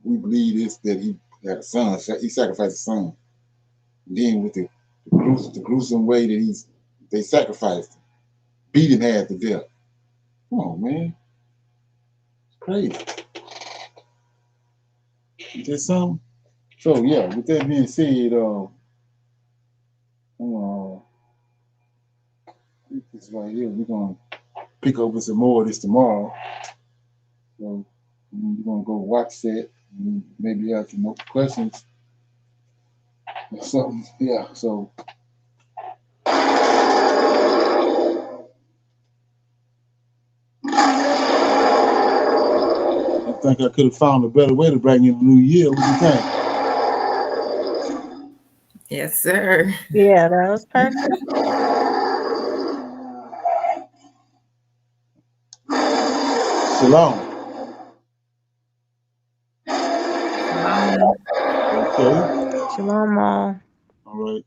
we believe this that he had a son, he sacrificed a son. And then with the gruesome way that they sacrificed him, beat him half to death. Come on, man. It's crazy. Just something. So yeah, with that being said, this right here, we're gonna pick up with some more of this tomorrow. So we're gonna go watch that. And maybe have some more questions or something. Yeah. So. I think I could have found a better way to bring in the new year. What do you think? Yes, sir. Yeah, that was perfect. Shalom. Shalom. Okay. Shalom all. All right.